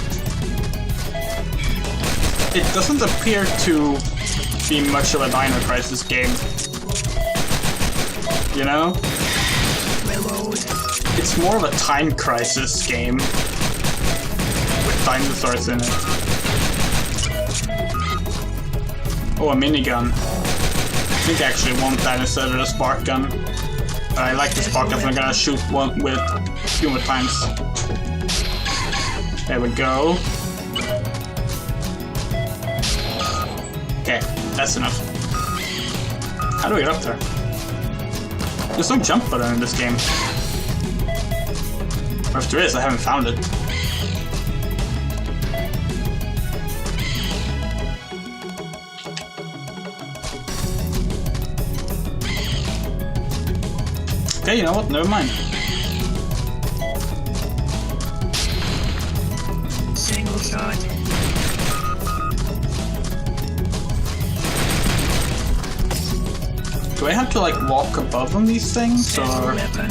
S1: it doesn't appear to be much of a Dino Crisis game. You know? It's more of a Time Crisis game with dinosaurs in it. Oh, a minigun. I think I actually want that instead of the spark gun. But I like the spark gun, so I'm gonna shoot one with a few more times. There we go. Okay, that's enough. How do we get up there? There's no jump button in this game. Or if there is, I haven't found it. Okay, you know what? Never mind.
S5: Single shot.
S1: Do I have to like walk above on these things, or?
S5: Weapon.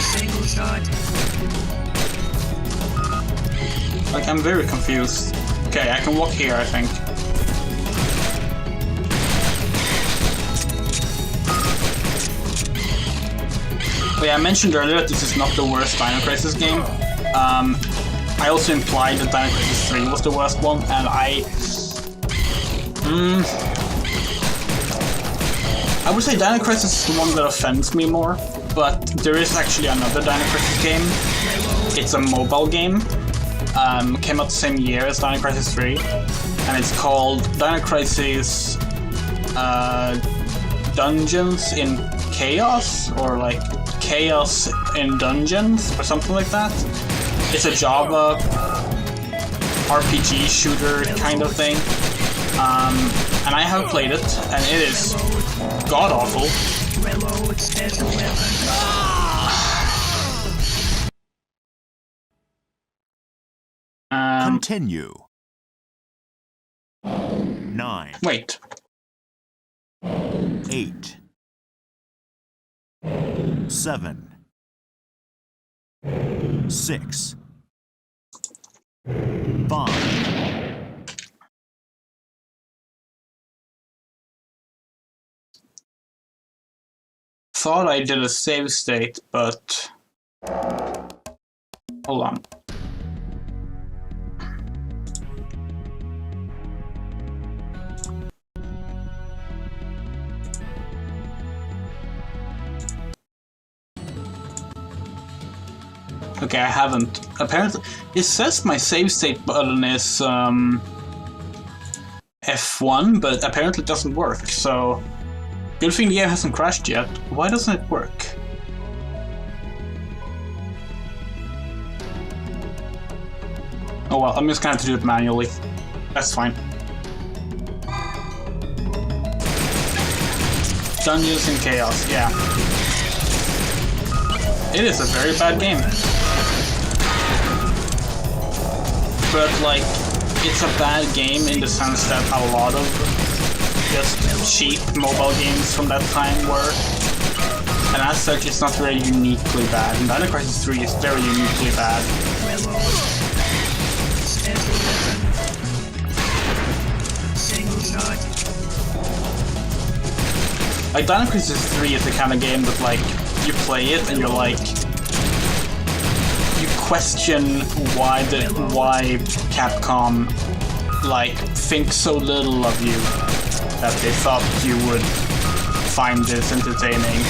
S5: Single shot.
S1: Like, I'm very confused. Okay, I can walk here, I think. But yeah, I mentioned earlier that this is not the worst Dino Crisis game. I also implied that Dino Crisis 3 was the worst one, and I would say Dino Crisis is the one that offends me more, but there is actually another Dino Crisis game. It's a mobile game. Came out the same year as Dino Crisis 3, and it's called Dino Crisis Dungeons in Chaos, or like Chaos in Dungeons, or something like that. It's a Java RPG shooter kind of thing. And I have played it, and it is god-awful.
S5: Reload. Special weapon.
S2: Continue. 9.
S1: Wait.
S2: 8. 7. 6. 5.
S1: Thought I did a save state, but hold on. Okay, I haven't. Apparently, it says my save state button is F1, but apparently it doesn't work, so good thing the game hasn't crashed yet. Why doesn't it work? Oh well, I'm just gonna have to do it manually. That's fine. Dungeons in Chaos, yeah. It is a very bad game. But like, it's a bad game in the sense that a lot of just cheap mobile games from that time were. And as such, it's not very uniquely bad. And Dino Crisis 3 is very uniquely bad.
S5: Single shot.
S1: Like, Dino Crisis 3 is the kind of game that, like, you play it and you're like, you question why Capcom, like, thinks so little of you that they thought you would find this entertaining.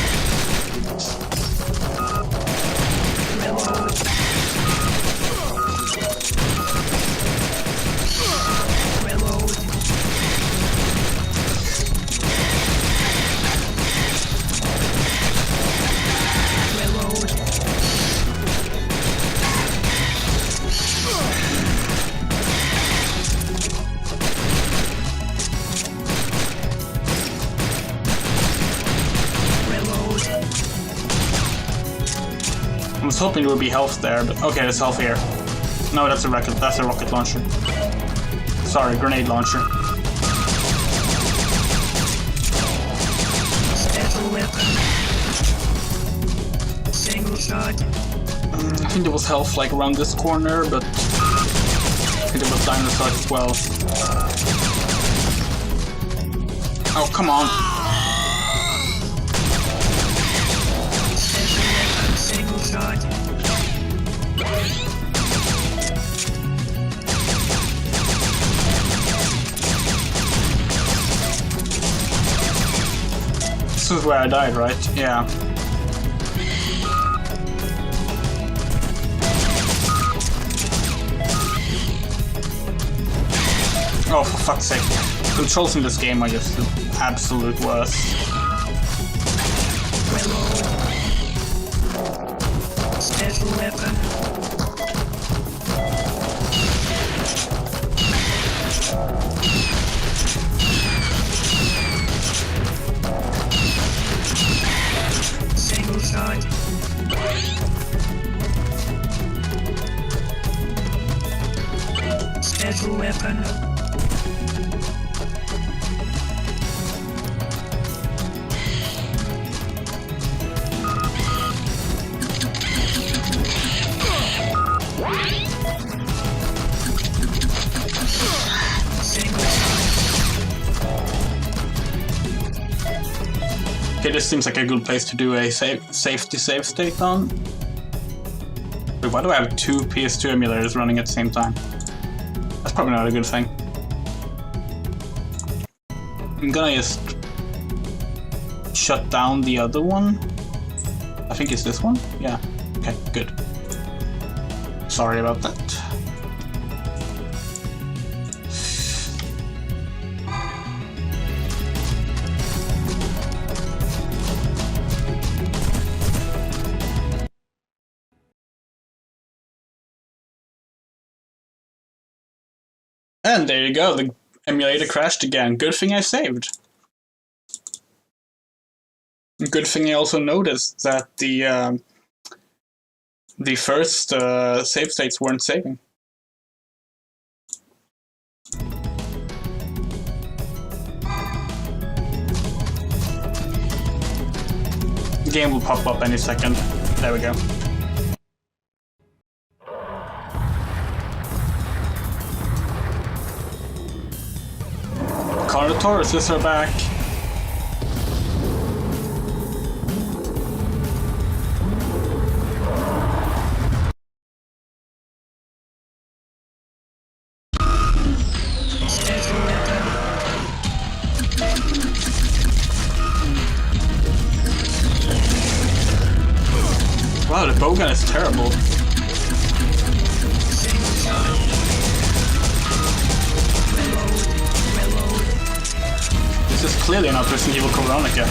S1: hoping there would be health there, but okay, there's health here. No, that's a rocket. That's a rocket launcher. Sorry, grenade launcher.
S5: Special weapon. Single shot.
S1: I think there was health like around this corner, but I think there was dinosaurs as well. Oh, come on.
S5: Special weapon. Single shot.
S1: This is where I died, right? Yeah. Oh, for fuck's sake. Controls in this game are just the absolute worst.
S5: Special weapon. Single shot. Special weapon.
S1: Okay, this seems like a good place to do a safety save state on. Wait, why do I have two PS2 emulators running at the same time? That's probably not a good thing. I'm gonna just shut down the other one. I think it's this one? Yeah. Okay, good. Sorry about that. And there you go, the emulator crashed again. Good thing I saved. Good thing I also noticed that the first save states weren't saving. The game will pop up any second. There we go. Carnotauruses are back. Wow, the bowgun is terrible. This is clearly not Resident Evil Veronica.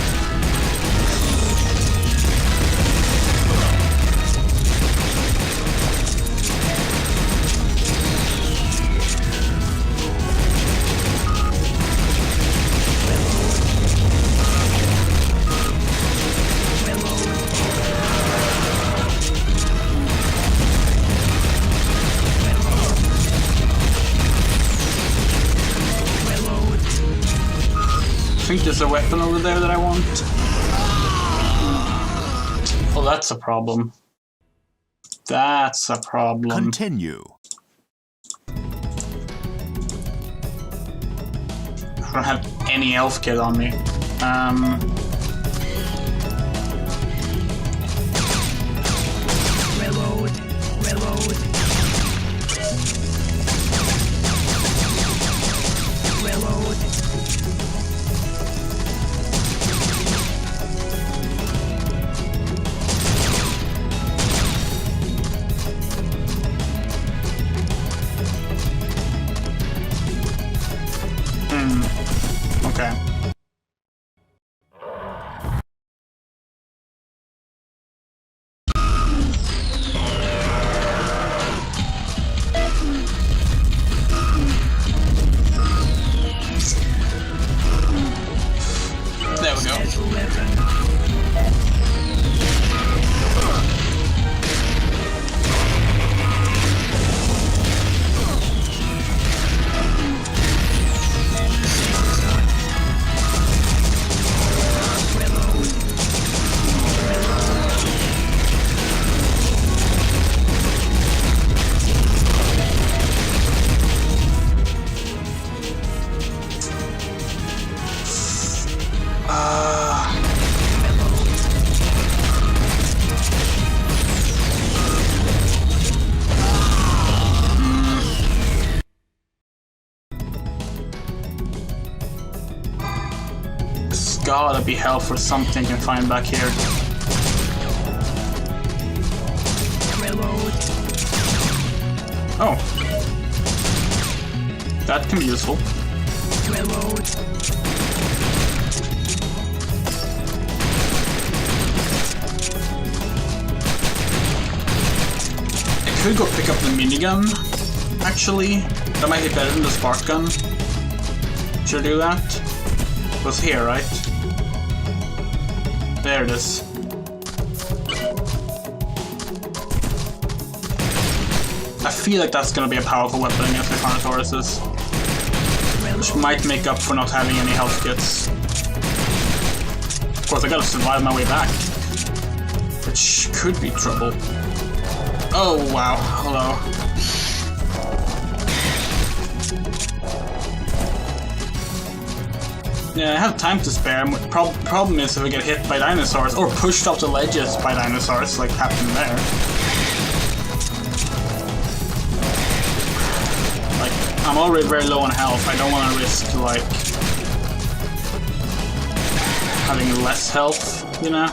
S1: I think there's a weapon over there that I want. Oh, that's a problem. That's a problem.
S2: Continue.
S1: I don't have any health kit on me.
S5: Reload. Reload. Reload.
S1: Okay. gotta be help or something I can find back here.
S5: Reload.
S1: Oh. That can be useful.
S5: Reload.
S1: I could go pick up the minigun, actually. That might be better than the spark gun. Should I do that? It was here, right? There it is. I feel like that's gonna be a powerful weapon against the Carnotauruses. Which might make up for not having any health kits. Of course, I gotta survive my way back. Which could be trouble. Oh, wow. Hello. Yeah, I have time to spare. Problem is if I get hit by dinosaurs, or pushed off the ledges by dinosaurs, like happened there. Like, I'm already very low on health. I don't want to risk, like, having less health, you know?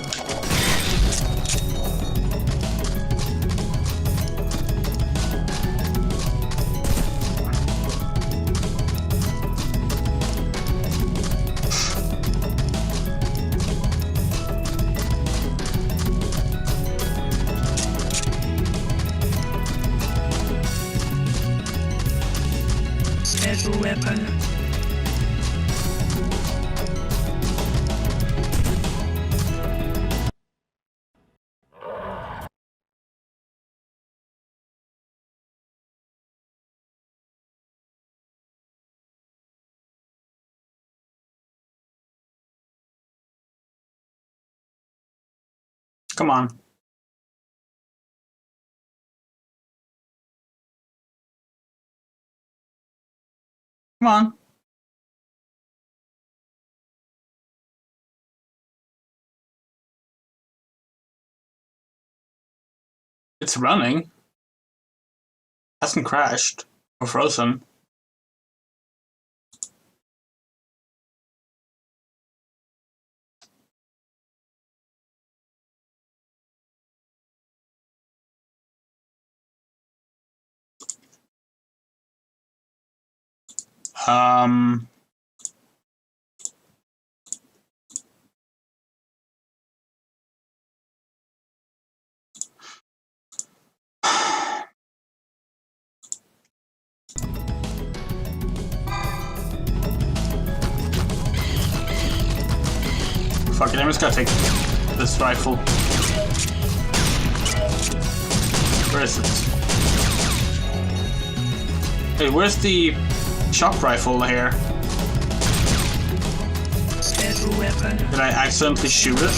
S5: Special weapon.
S1: Come on. Come on. It's running. Hasn't crashed or frozen. Fuck it, I'm just gonna take this rifle. Where is it? Hey, where's the shock rifle here?
S5: Special weapon.
S1: Did I accidentally shoot it?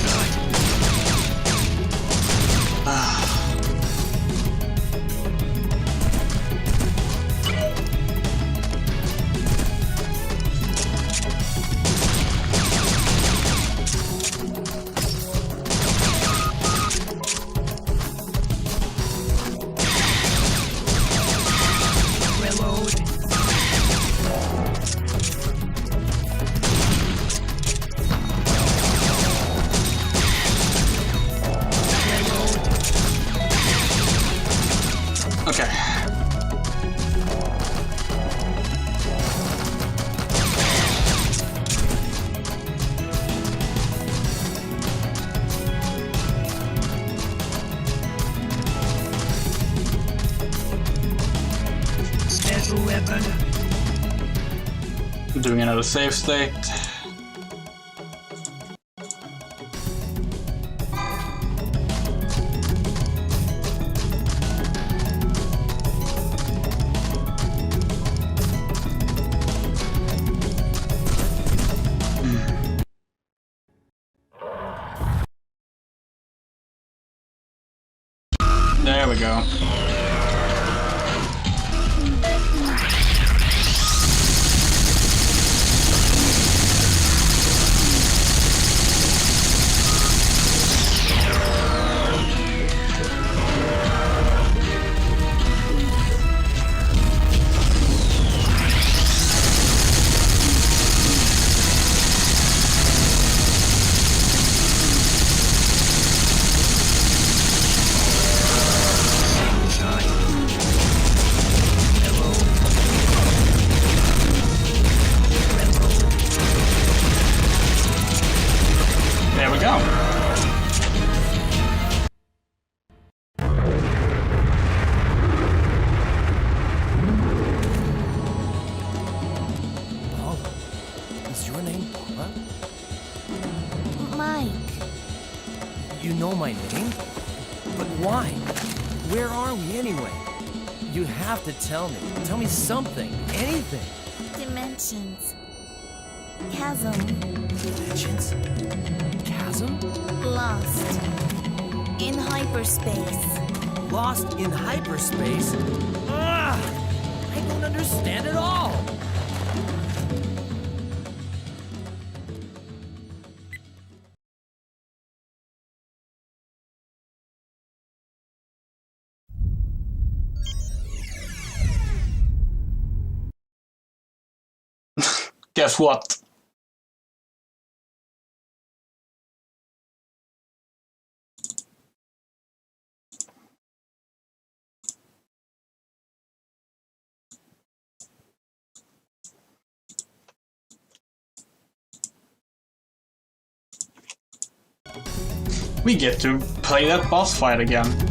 S1: Okay.
S5: Special weapon.
S1: I'm doing another save state. There we go.
S3: You have to tell me. Tell me something. Anything.
S6: Dimensions. Chasm.
S3: Dimensions? Chasm?
S6: Lost. In hyperspace.
S3: Lost in hyperspace? Ah! I don't understand at all.
S1: Guess what? We get to play that boss fight again.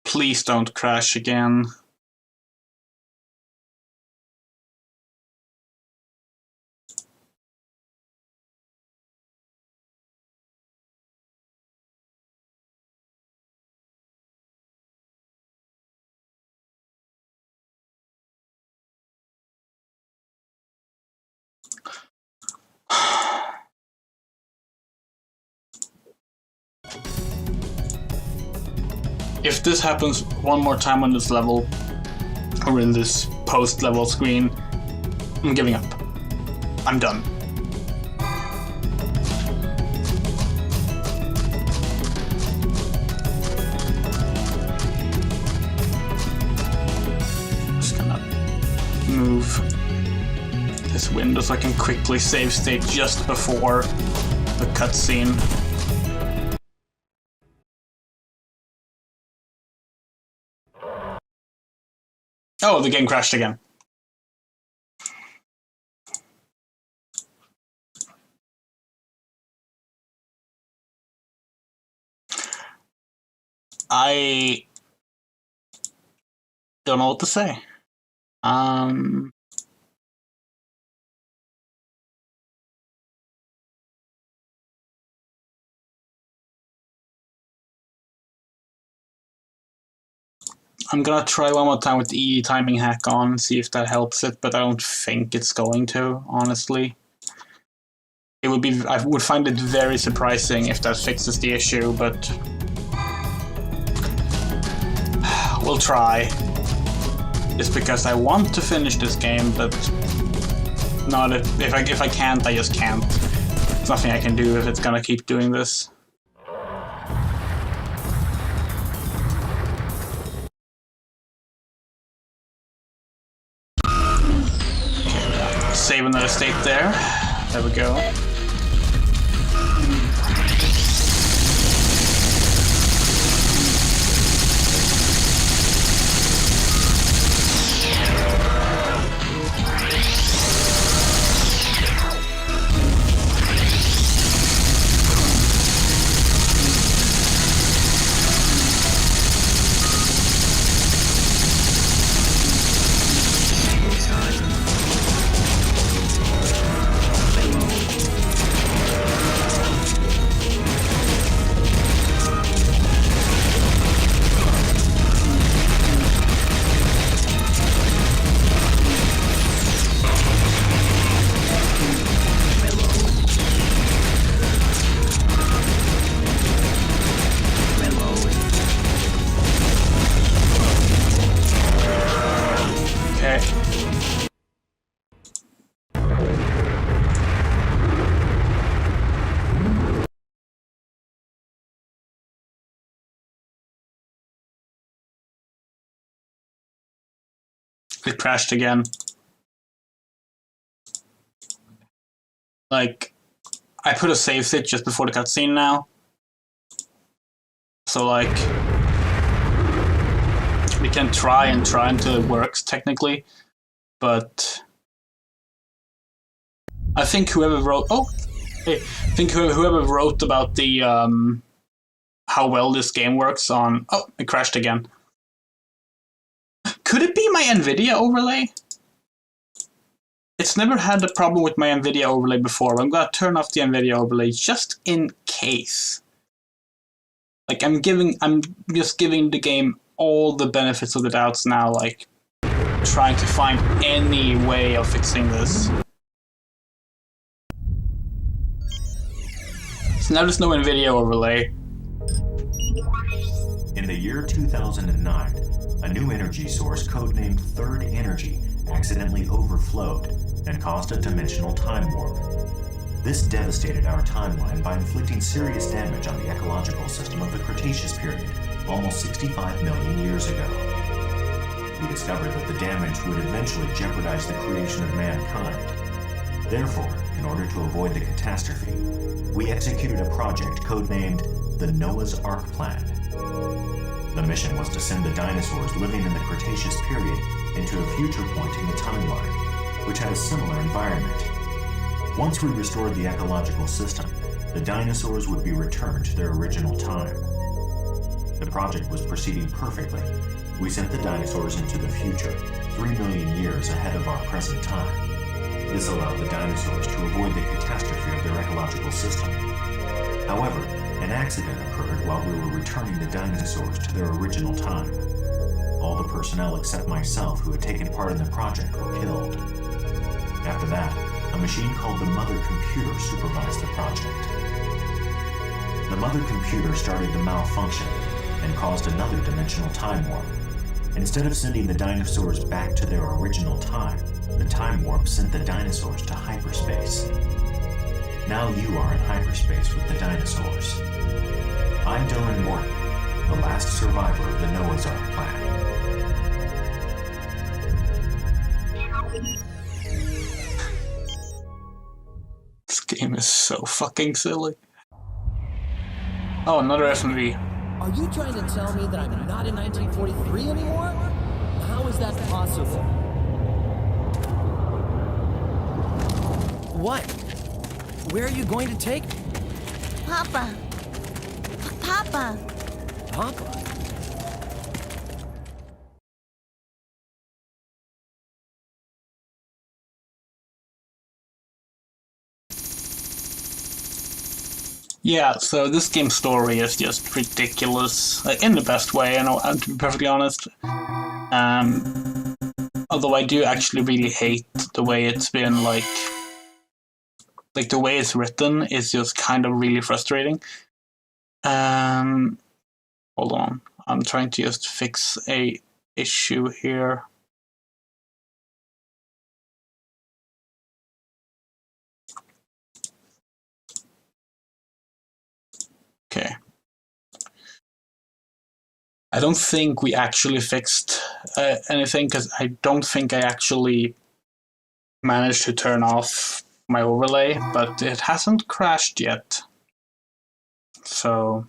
S1: Please don't crash again. If this happens one more time on this level, or in this post-level screen, I'm giving up. I'm done. Just gonna move this window so I can quickly save state just before the cutscene. Oh, the game crashed again. I don't know what to say. I'm gonna try one more time with the E timing hack on, see if that helps it, but I don't think it's going to, honestly. It would be, I would find it very surprising if that fixes the issue, but we'll try. Just because I want to finish this game, but not if I can't, I just can't. There's nothing I can do if it's gonna keep doing this. Save another state there. There we go.
S5: Time.
S1: it crashed again. Like, I put a save state just before the cutscene now. So, like, we can try until it works, technically. But I think whoever wrote... Oh! Hey, I think whoever wrote about the, how well this game works on... Oh, it crashed again. Could it be my NVIDIA overlay? It's never had a problem with my NVIDIA overlay before. I'm gonna turn off the NVIDIA overlay just in case. Like, I'm just giving the game all the benefits of the doubts now, like, trying to find any way of fixing this. So now there's no NVIDIA overlay.
S2: In the year 2009, a new energy source codenamed Third Energy accidentally overflowed and caused a dimensional time warp. This devastated our timeline by inflicting serious damage on the ecological system of the Cretaceous period, almost 65 million years ago. We discovered that the damage would eventually jeopardize the creation of mankind. Therefore, in order to avoid the catastrophe, we executed a project codenamed the Noah's Ark Plan. The mission was to send the dinosaurs living in the Cretaceous period into a future point in the timeline, which had a similar environment. Once we restored the ecological system, the dinosaurs would be returned to their original time. The project was proceeding perfectly. We sent the dinosaurs into the future, 3 million years ahead of our present time. This allowed the dinosaurs to avoid the catastrophe of their ecological system. However, an accident occurred while we were returning the dinosaurs to their original time. All the personnel except myself who had taken part in the project were killed. After that, a machine called the Mother Computer supervised the project. The Mother Computer started to malfunction and caused another dimensional time warp. Instead of sending the dinosaurs back to their original time, the time warp sent the dinosaurs to hyperspace. Now you are in hyperspace with the dinosaurs. I'm Dylan Morton, the last survivor of the Noah's Ark Plan.
S1: This game is so fucking silly. Oh, another FMV.
S3: Are you trying to tell me that I'm not in 1943 anymore? How is that possible? What? Where are you going to take me?
S6: Papa. Papa.
S3: Papa?
S1: Yeah, so this game's story is just ridiculous, like, in the best way, and to be perfectly honest. Although I do actually really hate the way it's been, like the way it's written is just kind of really frustrating. Hold on, I'm trying to just fix a issue here. Okay. I don't think we actually fixed anything, because I don't think I actually managed to turn off my overlay, but it hasn't crashed yet. So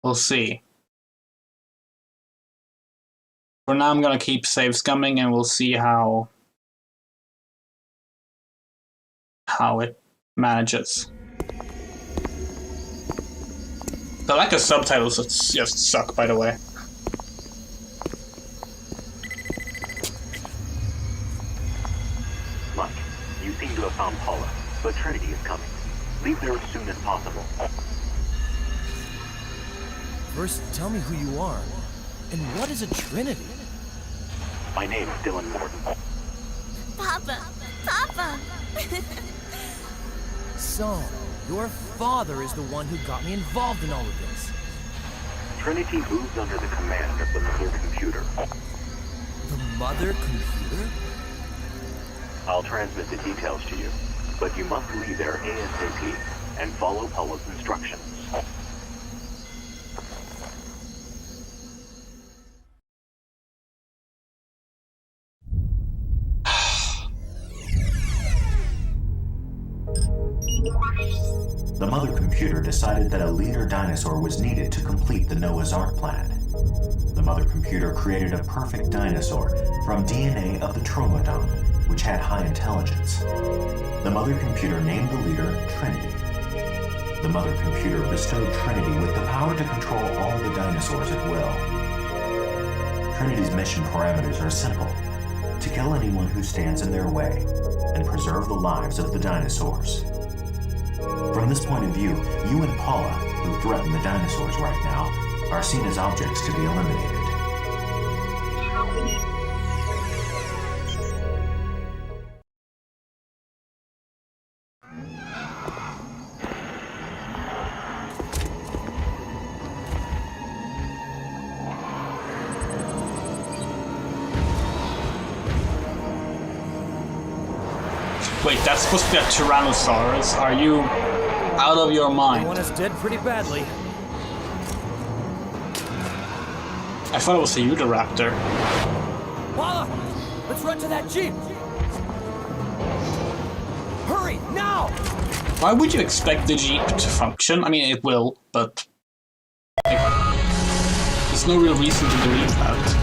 S1: we'll see. For now, I'm gonna keep save scumming, and we'll see how it manages. I like the subtitles that just suck, by the way.
S4: Mike, you seem to have found Paula, but Trinity is coming. Leave there as soon as possible.
S3: First, tell me who you are. And what is a Trinity?
S4: My name is Dylan Morton.
S6: Papa. Papa.
S3: So, your father is the one who got me involved in all of this.
S4: Trinity moves under the command of the Mother Computer.
S3: The Mother Computer?
S4: I'll transmit the details to you, but you must leave there ASAP and follow Paula's instructions.
S2: The mother computer decided that a leader dinosaur was needed to complete the Noah's Ark plan. The mother computer created a perfect dinosaur from DNA of the Troodon, which had high intelligence. The mother computer named the leader Trinity. The mother computer bestowed Trinity with the power to control all the dinosaurs at will. Trinity's mission parameters are simple: to kill anyone who stands in their way and preserve the lives of the dinosaurs. From this point of view, you and Paula, who threaten the dinosaurs right now, are seen as objects to be eliminated.
S1: Wait, that's supposed to be a Tyrannosaurus. Are you out of your mind?
S3: One is dead pretty badly.
S1: I thought it was a Utahraptor.
S3: Paula, let's run to that jeep. Hurry now!
S1: Why would you expect the Jeep to function? I mean, it will, but there's no real reason to believe that.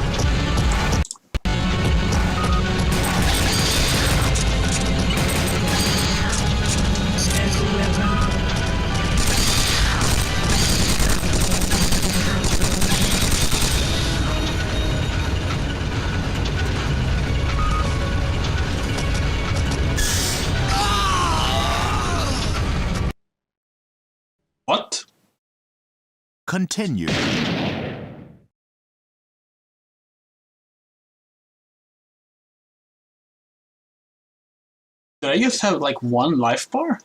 S1: What?
S2: Continue.
S1: Did I just have like one life bar?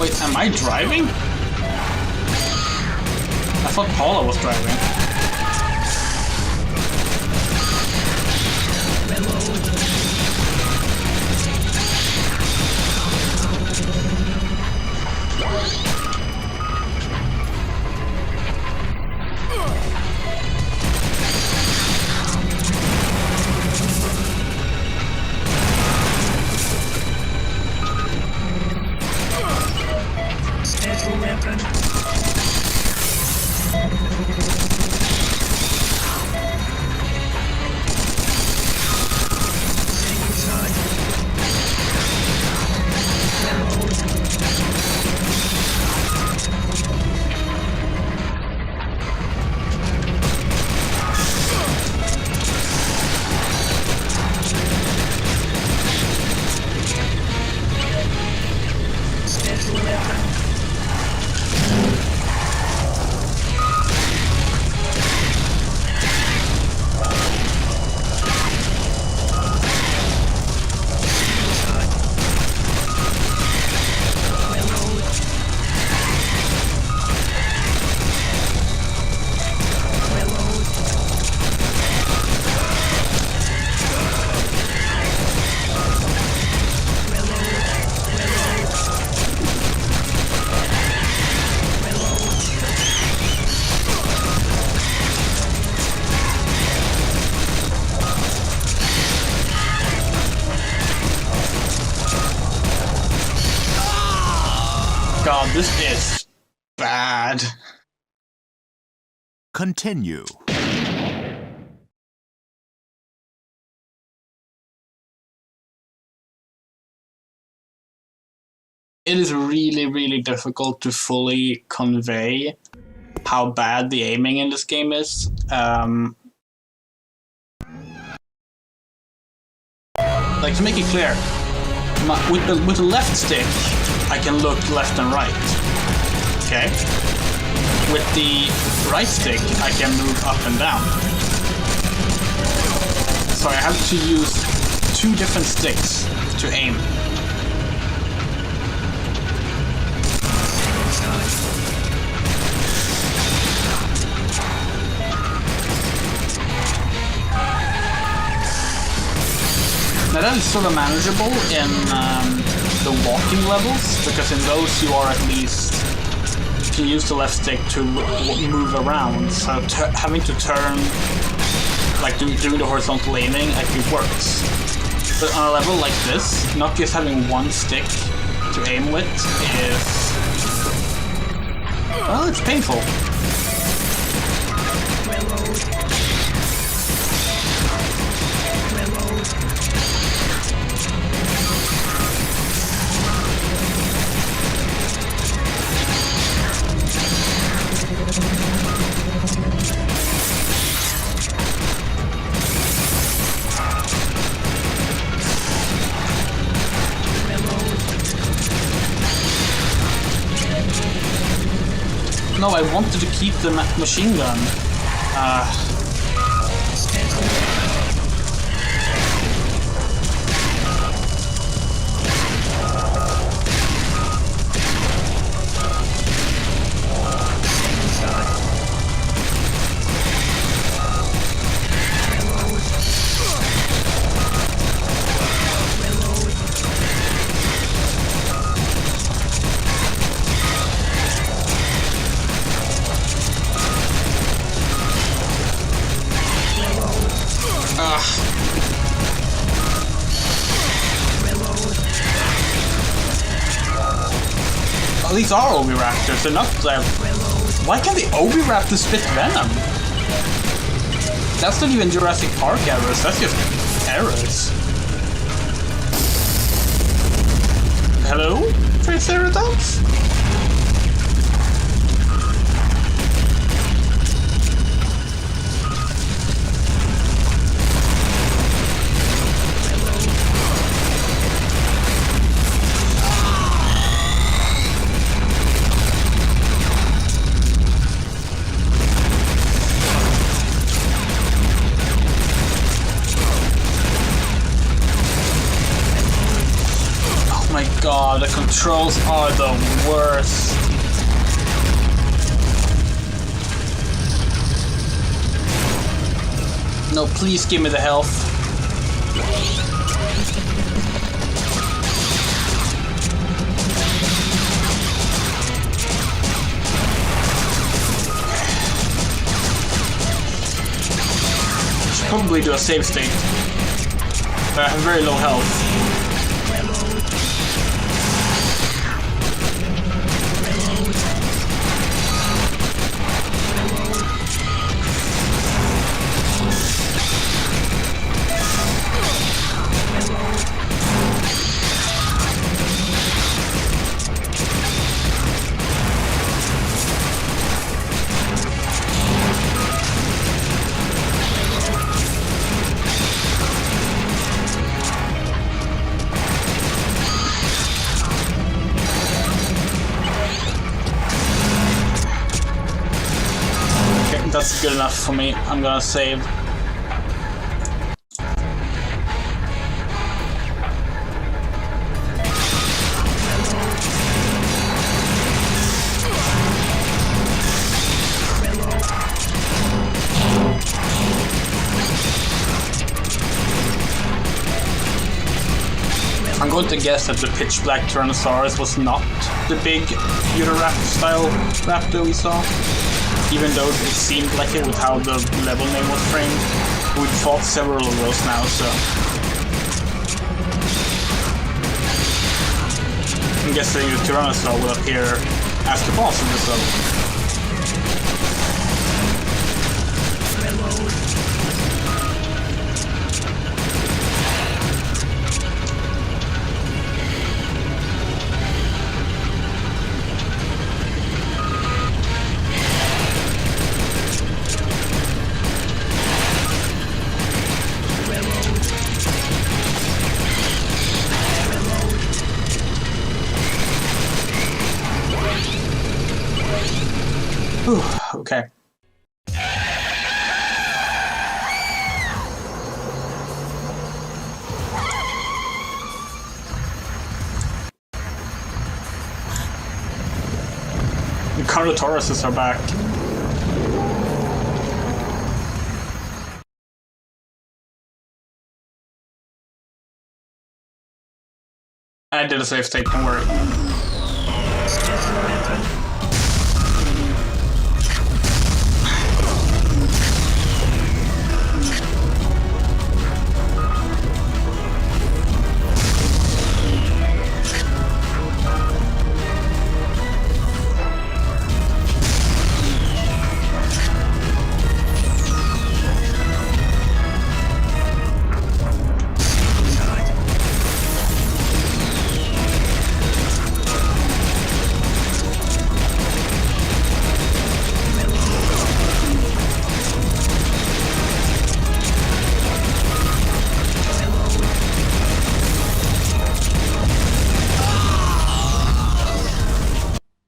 S1: Wait, am I driving? I thought Paula was driving.
S5: Special weapon. Single target. Special weapon.
S1: God, this is bad.
S2: Continue.
S1: It is really, really difficult to fully convey how bad the aiming in this game is. Like, to make it clear, with the left stick, I can look left and right. Okay? With the right stick, I can move up and down. So I have to use two different sticks to aim. Now that is sort of manageable in the walking levels, because in those you are at least, you can use the left stick to move around, so having to turn, like doing the horizontal aiming actually works. But on a level like this, not just having one stick to aim with is, well, it's painful. No, I wanted to keep the machine gun. Well, these are Oviraptors, they're not why can't the Oviraptor spit venom? That's not even Jurassic Park errors, that's just errors. Hello, Triceratops? God, the controls are the worst. No, please give me the health. Should probably do a save state. But I have very low health. That's good enough for me. I'm gonna save. I'm going to guess that the pitch black Tyrannosaurus was not the big Ewraptor style raptor we saw. Even though it seemed like it with how the level name was framed. We've fought several of those now, so... I'm guessing the Tyrannosaur will appear as the boss of this level. Whew, okay. The Carnotauruses are back. I did a save state, don't worry.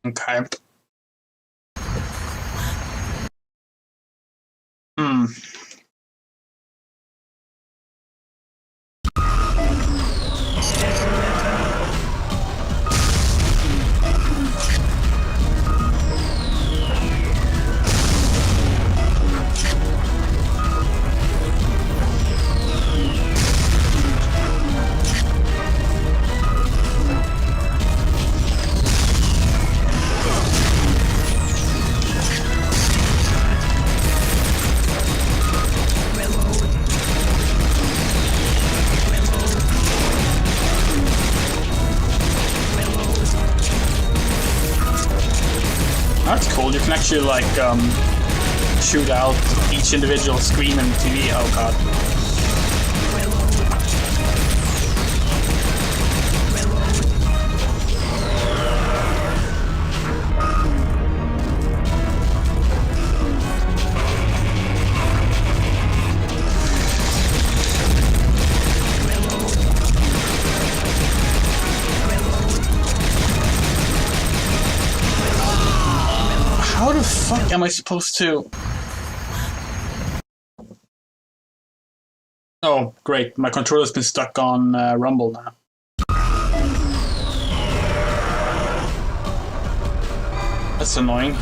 S1: Okay. That's cool. You can actually like shoot out each individual screen in the TV. Oh god. How the fuck am I supposed to? Oh, great. My controller's been stuck on Rumble now. That's annoying.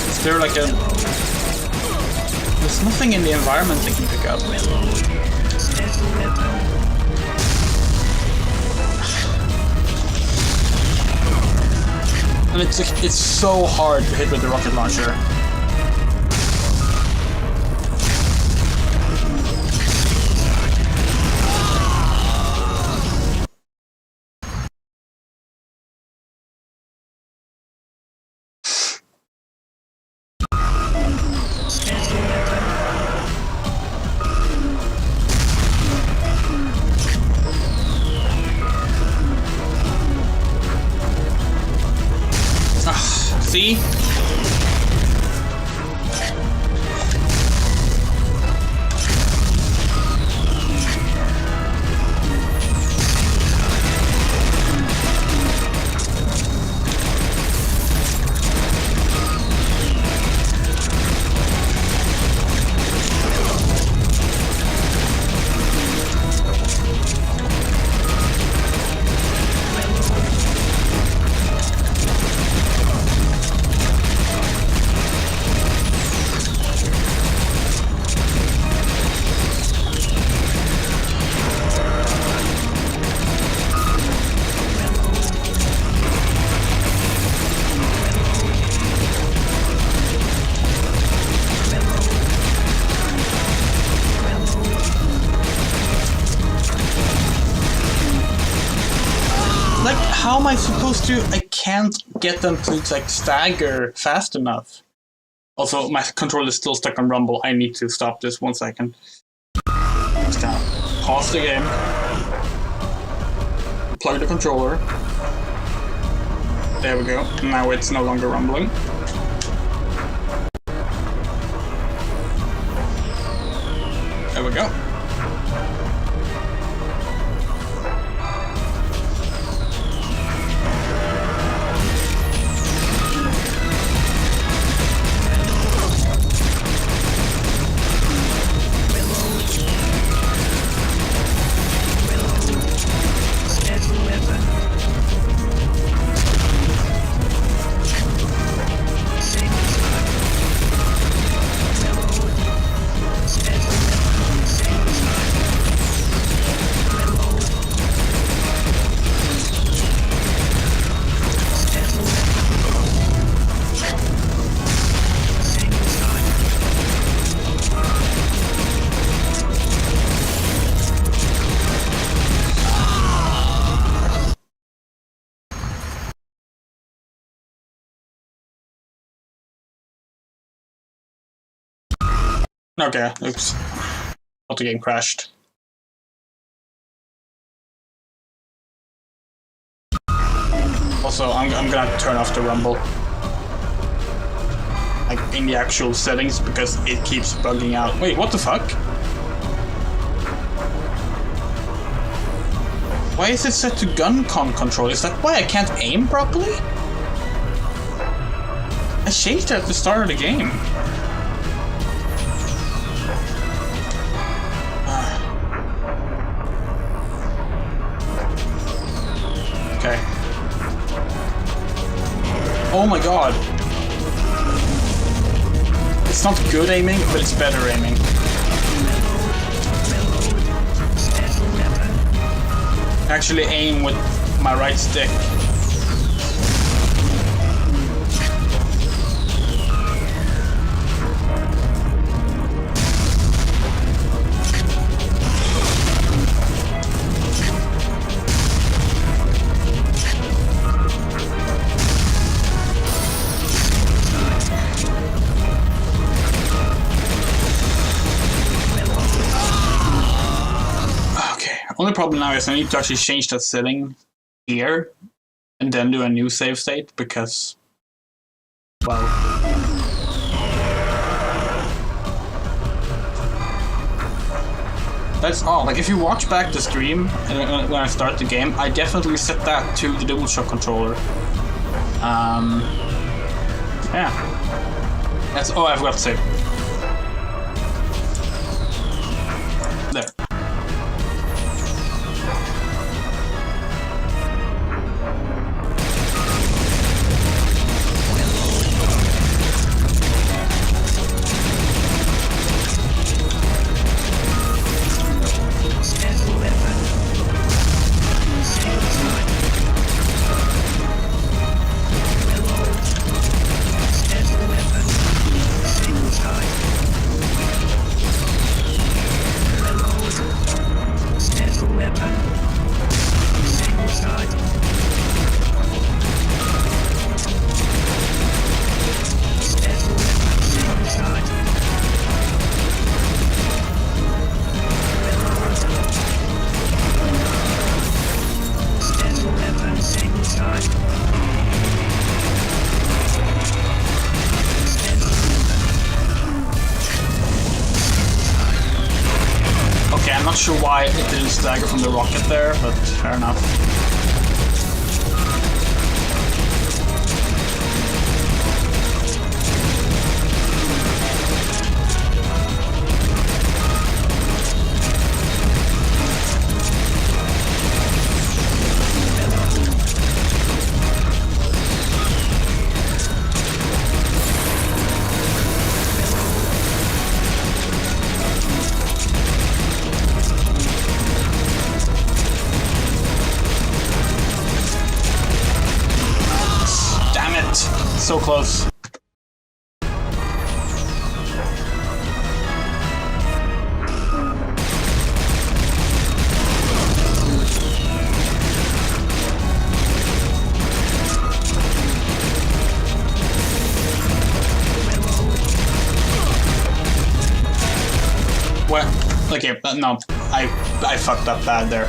S1: Is there like a... There's nothing in the environment they can pick up. And it's so hard to hit with the rocket launcher. See? Like, how am I supposed to... I can't get them to, like, stagger fast enough. Also, my controller is still stuck on Rumble. I need to stop this 1 second. Stop. Pause the game. Plug the controller. There we go. Now it's no longer rumbling. There we go. Okay, oops. Thought the game crashed. Also, I'm gonna have to turn off the rumble. Like, in the actual settings, because it keeps bugging out. Wait, what the fuck? Why is it set to gun control? Is that why I can't aim properly? I changed it at the start of the game. Okay. Oh my god. It's not good aiming, but it's better aiming. I actually aim with my right stick. Only problem now is I need to actually change that setting here and then do a new save state because, well, that's all. Like, if you watch back the stream when I start the game, I definitely set that to the DualShock controller. Yeah. That's all I've got to say. There. I'm not sure why it didn't stagger from the rocket there, but fair enough. So close. What? Okay, no, I fucked up bad there.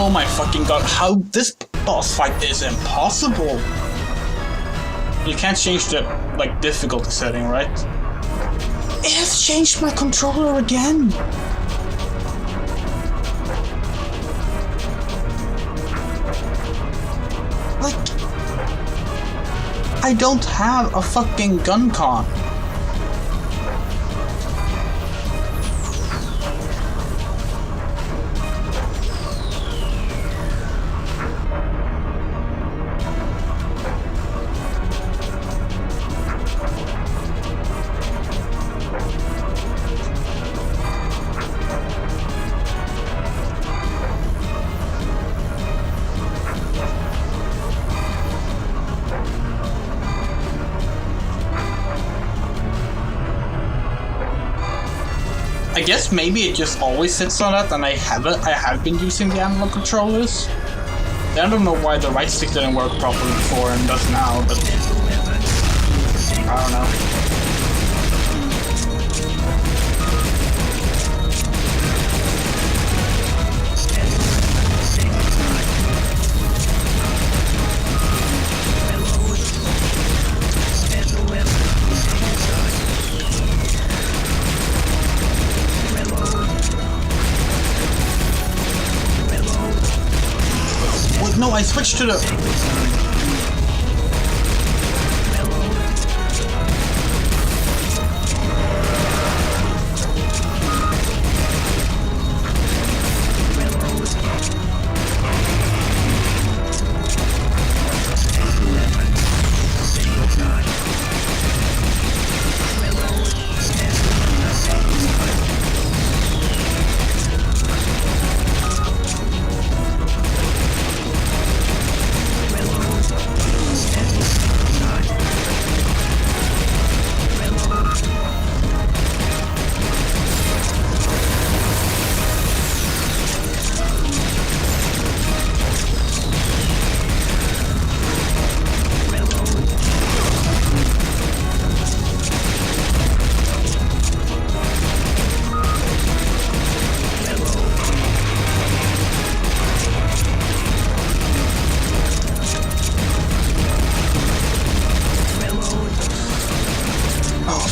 S1: Oh my fucking god, how this boss fight is impossible! You can't change the, like, difficulty setting, right? It has changed my controller again! Like... I don't have a fucking gun con. I guess maybe it just always sits on that, and I have been using the analog controllers. I don't know why the right stick didn't work properly before and does now, but I don't know. No, I switched to the...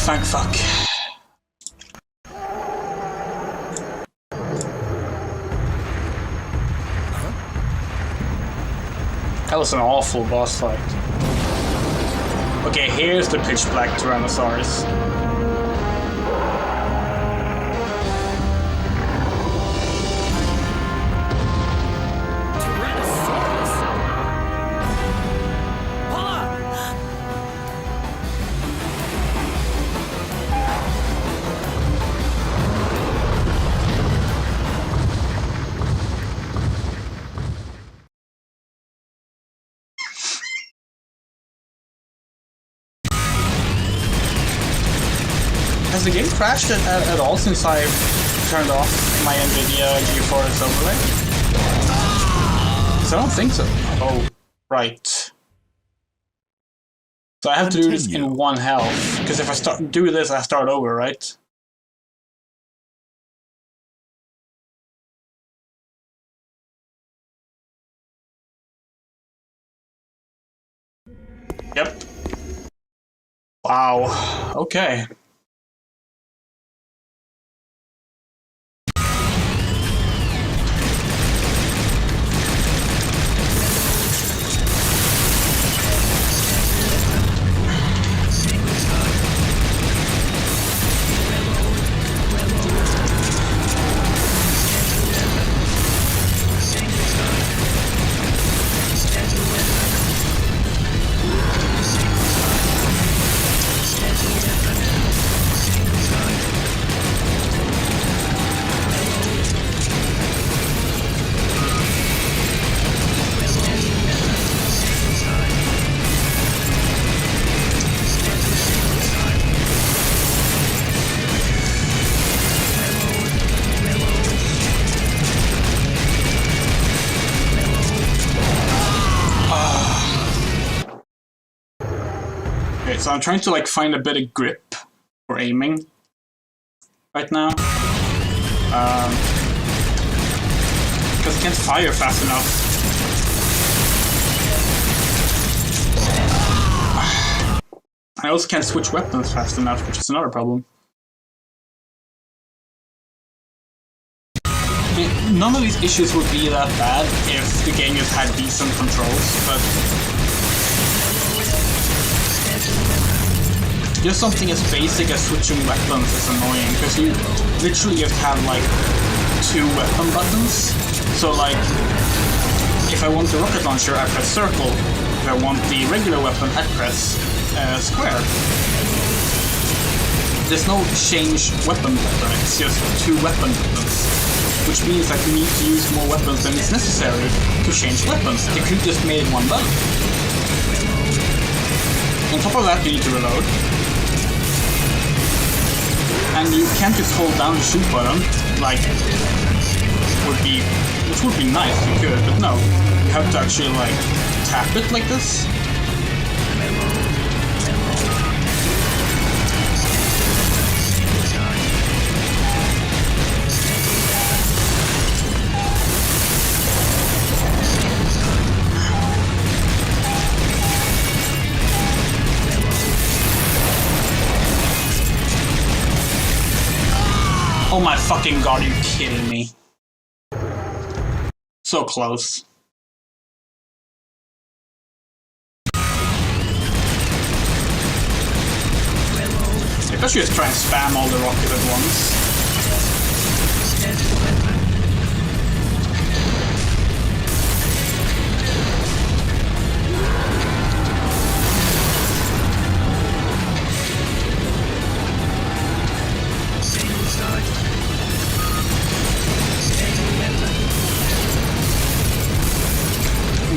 S1: Thank fuck. That was an awful boss fight. Okay, here's the pitch black Tyrannosaurus. Has the game crashed at all since I turned off my NVIDIA GeForce overlay? So I don't think so. Oh, right. So I have to do this in one health, because if I do this, I start over, right? Yep. Wow. Okay. So I'm trying to like find a bit of grip for aiming right now. Because Because I can't fire fast enough. I also can't switch weapons fast enough, which is another problem. None of these issues would be that bad if the game just had decent controls, but just something as basic as switching weapons is annoying, because you literally just have like 2 weapon buttons. So like, if I want the rocket launcher, I press circle. If I want the regular weapon, I press square. There's no change weapon button, it's just 2 weapon buttons. Which means that you need to use more weapons than is necessary to change weapons. They could just made it 1 button. On top of that, you need to reload. And you can't just hold down the shoot button, like, which would be nice if you could, but no. You have to actually, like, tap it like this. Oh my fucking god, are you kidding me? So close. Maybe I should just try and spam all the rockets at once.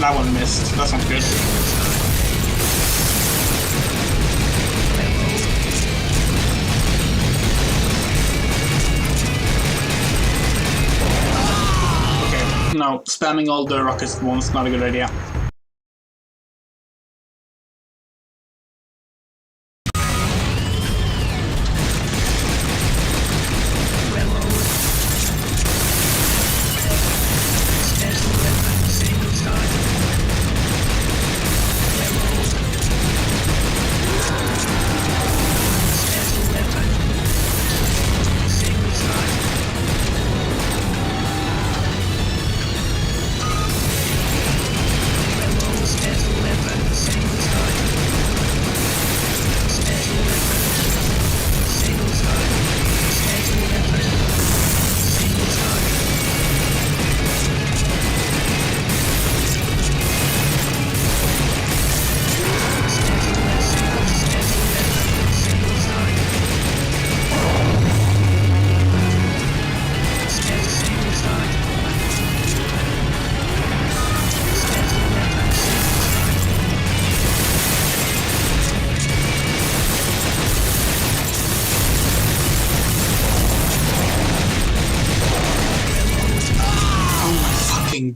S1: That one missed. That sounds good. Okay, no, spamming all the rockets at once, not a good idea.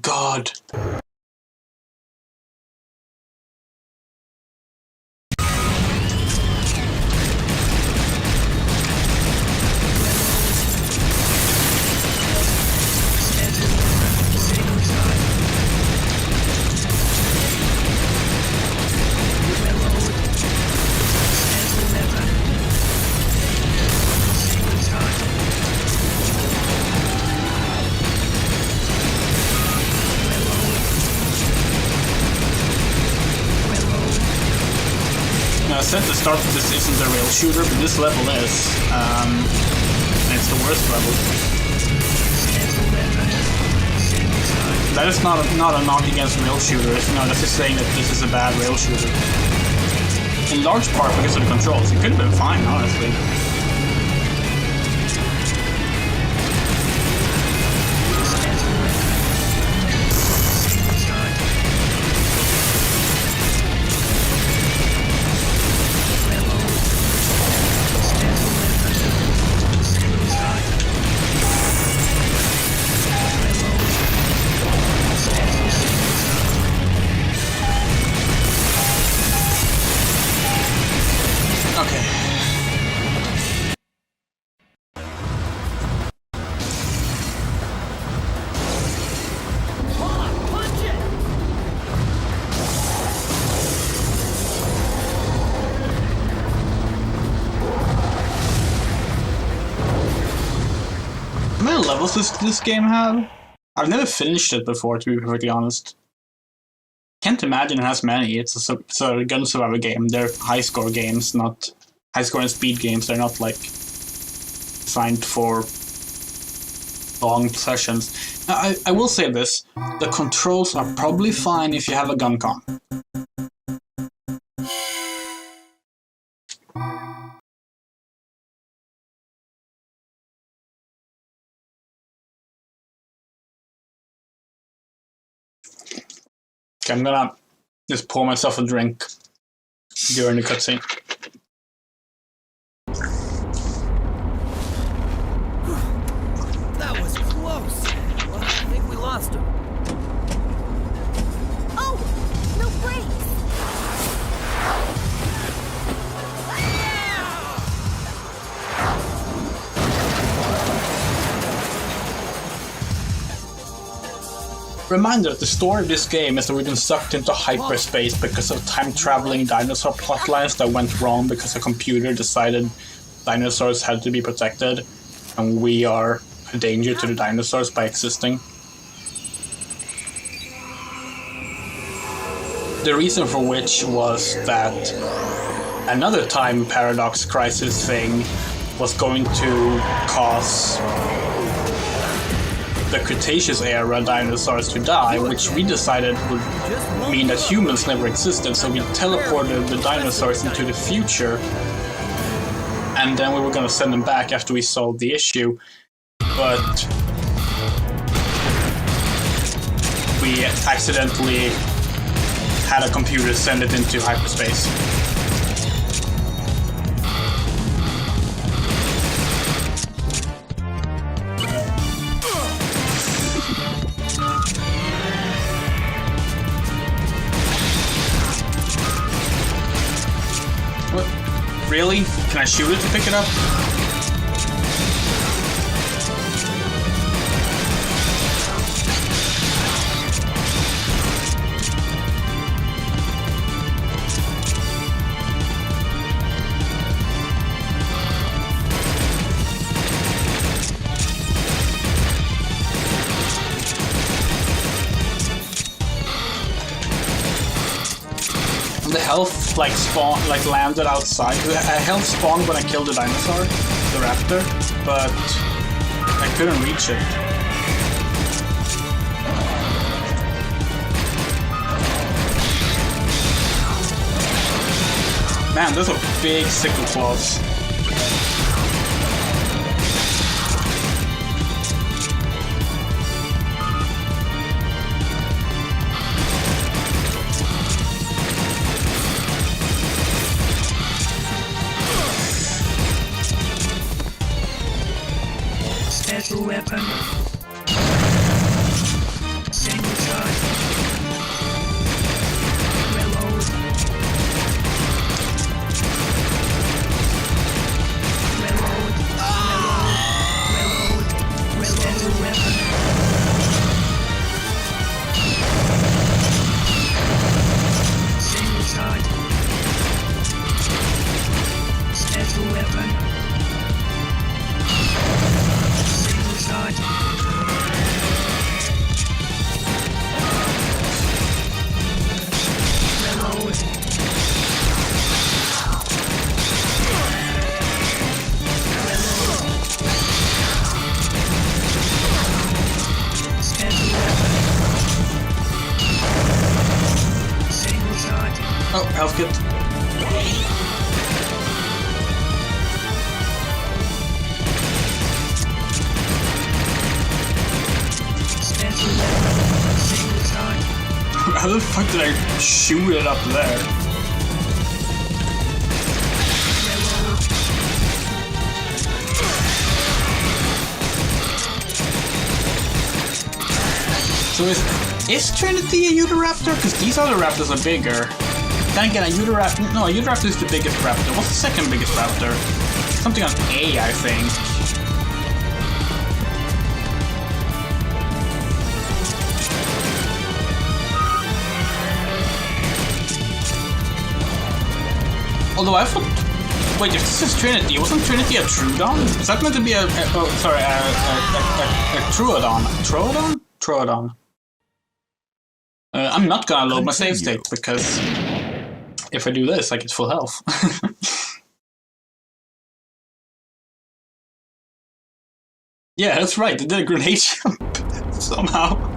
S1: God. I said at the start that this isn't a rail shooter, but this level is. And it's the worst level. That is not a knock against rail shooters. No, that's just saying that this is a bad rail shooter. In large part because of the controls. It could have been fine, honestly. levels does this game have? I've never finished it before, to be perfectly honest. Can't imagine it has many. It's a gun survivor game. They're high score games, not high score and speed games. They're not like designed for long sessions. Now, I will say this: the controls are probably fine if you have a gun con. Okay, I'm gonna just pour myself a drink during the cutscene.
S3: That was close. Well, I think we lost him.
S6: Oh, no brakes.
S1: Reminder, the story of this game is that we've been sucked into hyperspace because of time-traveling dinosaur plotlines that went wrong because a computer decided dinosaurs had to be protected, and we are a danger to the dinosaurs by existing. The reason for which was that another time paradox crisis thing was going to cause the Cretaceous era dinosaurs to die, which we decided would mean that humans never existed, so we teleported the dinosaurs into the future, and then we were going to send them back after we solved the issue, but we accidentally had a computer send it into hyperspace. Really? Can I shoot it to pick it up? The health landed outside. Health spawned when I killed the dinosaur, the raptor, but I couldn't reach it. Man, those are big sickle claws.
S5: Special weapon. Single shot. Reload. Reload. Reload. Reload. Special weapon. Single shot. Special weapon. Shot. Reload. Special weapon. Single shot.
S1: Oh, health kit. How the fuck did I shoot it up there? So is Trinity a Utahraptor? Because these other raptors are bigger. Then again, a Utahraptor is the biggest raptor. What's the second biggest raptor? Something on A, I think. Although I thought Wait, if this is Trinity, wasn't Trinity a Trudon? Is that meant to be a Truodon? Troodon? Troodon. I'm not gonna load my save state because if I do this, I get full health. Yeah, that's right. They did a grenade jump somehow.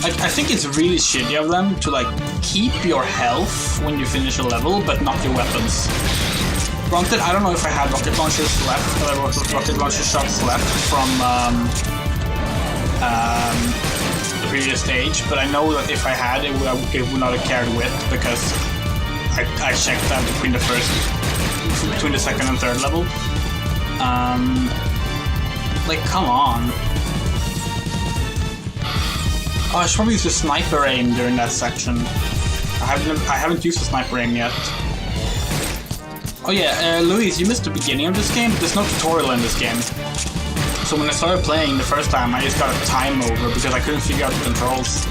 S1: I think it's really shitty of them to like keep your health when you finish a level, but not your weapons. Granted, I don't know if I had rocket launchers left, rocket launcher shots left from the previous stage, but I know that if I had, it would not have carried with because I checked that between the second and third level. Like, come on. Oh, I should probably use the sniper aim during that section. I haven't used the sniper aim yet. Oh yeah, Louise, you missed the beginning of this game, but there's no tutorial in this game. So when I started playing the first time, I just got a time over because I couldn't figure out the controls.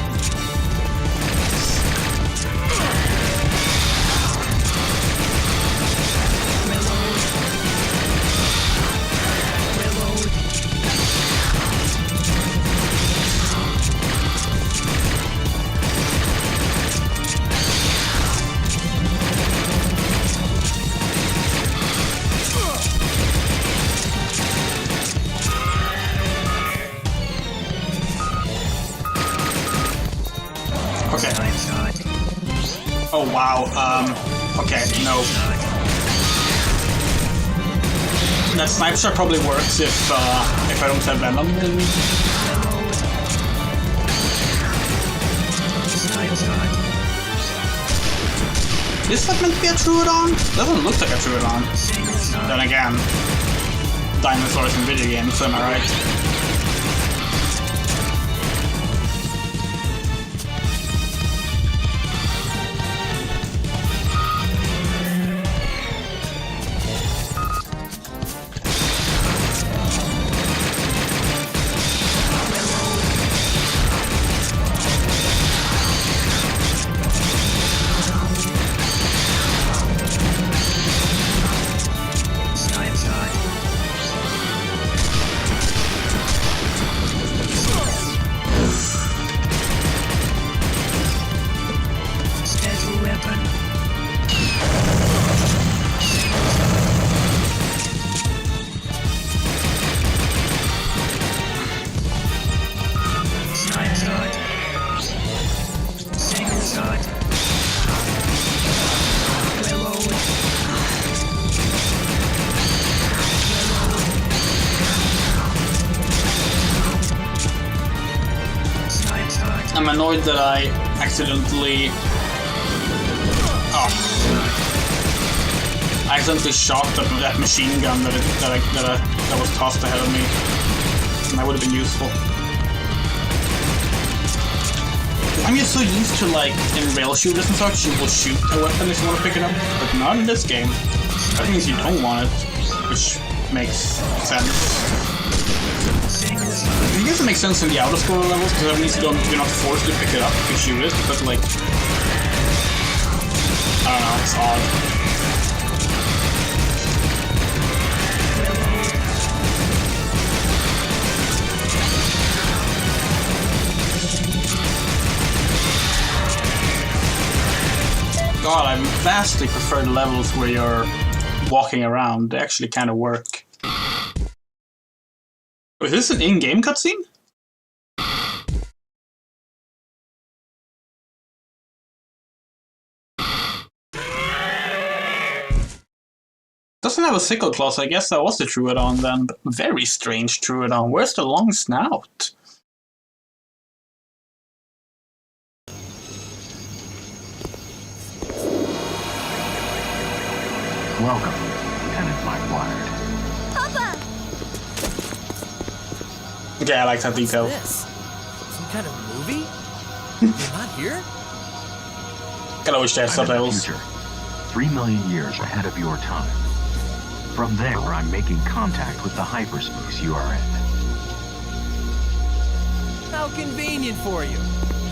S1: Oh wow, okay, no. That sniper shot probably works if I don't have Venom in. Is that meant to be a Troodon? Doesn't look like a Troodon. Then again, dinosaurs in video games, am I right? I'm annoyed that I accidentally... I accidentally shot that machine gun that was tossed ahead of me. And that would have been useful. I'm just so used to, like, in rail shooters and such, you will shoot a weapon if you want to pick it up, but not in this game. That means you don't want it, which makes sense. I guess it makes sense in the outer scroller levels, because that means you're not forced to pick it up if you shoot it, but like... I don't know, it's odd. God, I vastly prefer the levels where you're walking around. They actually kind of work. Is this an in-game cutscene? Doesn't have a sickle claw, so I guess that was the Troodon then. But very strange Troodon. Where's the long snout?
S2: Welcome, Lieutenant Blackwater.
S6: Papa!
S1: Okay, I like that detail.
S3: What's this? Some kind of movie? You're not here?
S1: Kinda wish they had
S2: I'm in the
S1: subtitles.
S2: future. 3 million years ahead of your time. From there, I'm making contact with the hyperspace you are in.
S3: How convenient for you.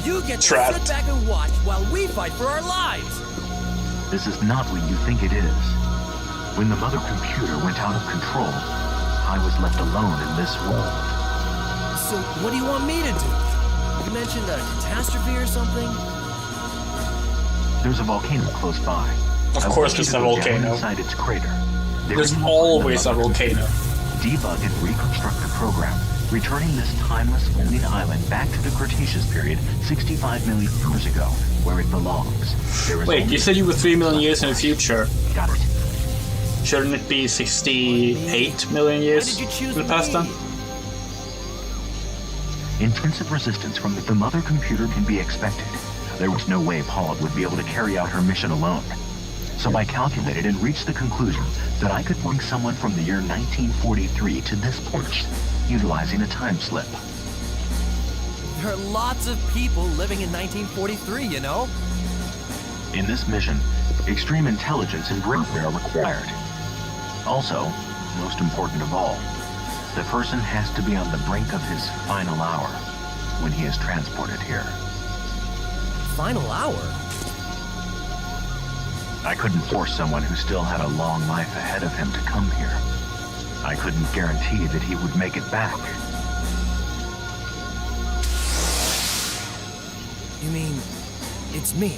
S3: You get to
S1: Trapped.
S3: sit back and watch while we fight for our lives.
S2: This is not what you think it is. When the mother computer went out of control, I was left alone in this world.
S3: So what do you want me to do? You mentioned a catastrophe or something?
S2: There's a volcano close by.
S1: Of
S2: I
S1: course
S2: want you
S1: there's
S2: to
S1: a
S2: go down
S1: volcano.
S2: inside its crater. There
S1: There's
S2: you will find the
S1: always a
S2: mother
S1: volcano.
S2: computer. Debug and reconstruct the program, returning this timeless floating island back to the Cretaceous period 65 million years ago, where it belongs. There is
S1: Wait,
S2: only-
S1: you said you were 3 million years in the future.
S2: Got it.
S1: Shouldn't it be 68 million
S3: Why
S1: years
S3: did you choose
S1: in the past
S3: me?
S1: then?
S2: Intensive resistance from the mother computer can be expected. There was no way Pollard would be able to carry out her mission alone. So I calculated and reached the conclusion that I could bring someone from the year 1943 to this point, utilizing a time slip.
S3: There are lots of people living in 1943, you know?
S2: In this mission, extreme intelligence and bravery are required. Also, most important of all, the person has to be on the brink of his final hour when he is transported here.
S3: Final hour?
S2: I couldn't force someone who still had a long life ahead of him to come here. I couldn't guarantee that he would make it back.
S3: You mean, it's me?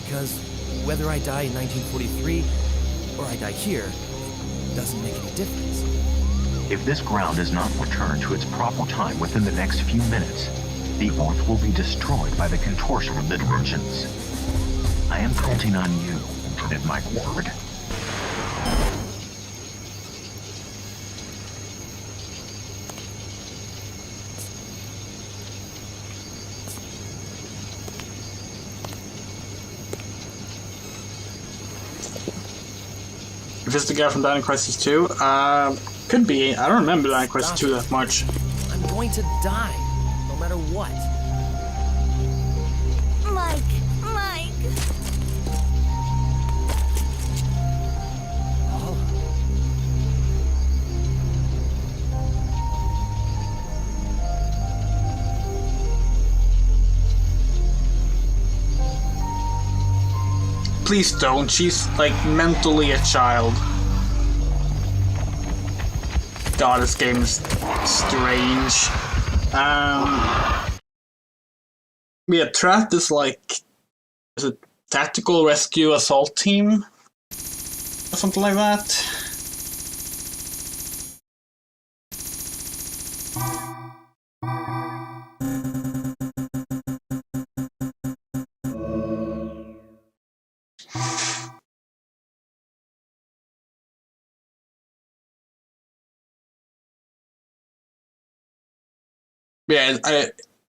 S3: Because whether I die in 1943 or I die here, it doesn't make any difference.
S2: If this ground is not returned to its proper time within the next few minutes, the Earth will be destroyed by the contortion of the dimensions. I am counting on you, at my word.
S1: If it's the guy from Dino Crisis 2, could be. I don't remember Dino Crisis 2 that much.
S3: I'm going to die, no matter what.
S6: Mike.
S1: Please don't. She's like mentally a child. God, this game is strange. Yeah, Trat is like is a tactical rescue assault team or something like that. Yeah,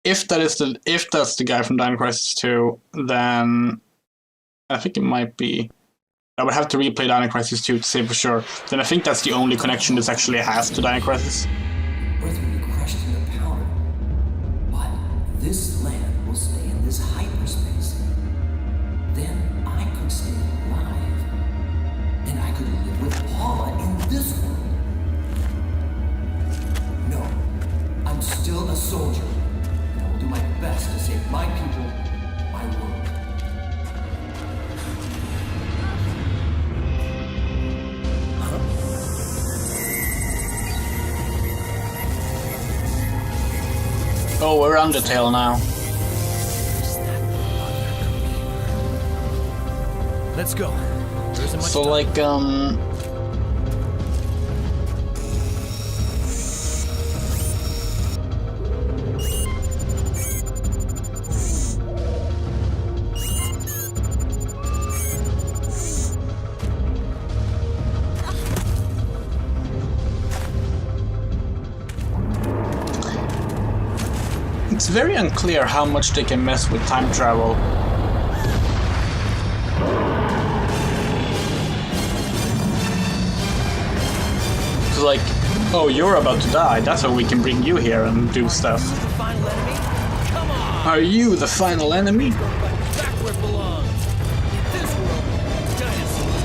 S1: if that's the guy from Dino Crisis 2, then I think it might be. I would have to replay Dino Crisis 2 to say for sure. Then I think that's the only connection this actually has to Dino Crisis.
S7: Earth will be crushed into powder, but this land will stay in this hyperspace. Then I could stay alive, and I could live with Paula in this world. No, I'm still a soldier, and I will do my best to save my people, my world.
S1: Oh, we're Undertale now.
S3: Let's go. There isn't much
S1: So
S3: time.
S1: like it's very unclear how much they can mess with time travel. It's like, oh, you're about to die, that's how we can bring you here and do stuff.
S3: The final enemy? Come on!
S1: Are you the final enemy?
S3: Go back where it belongs. In this world, dinosaurs.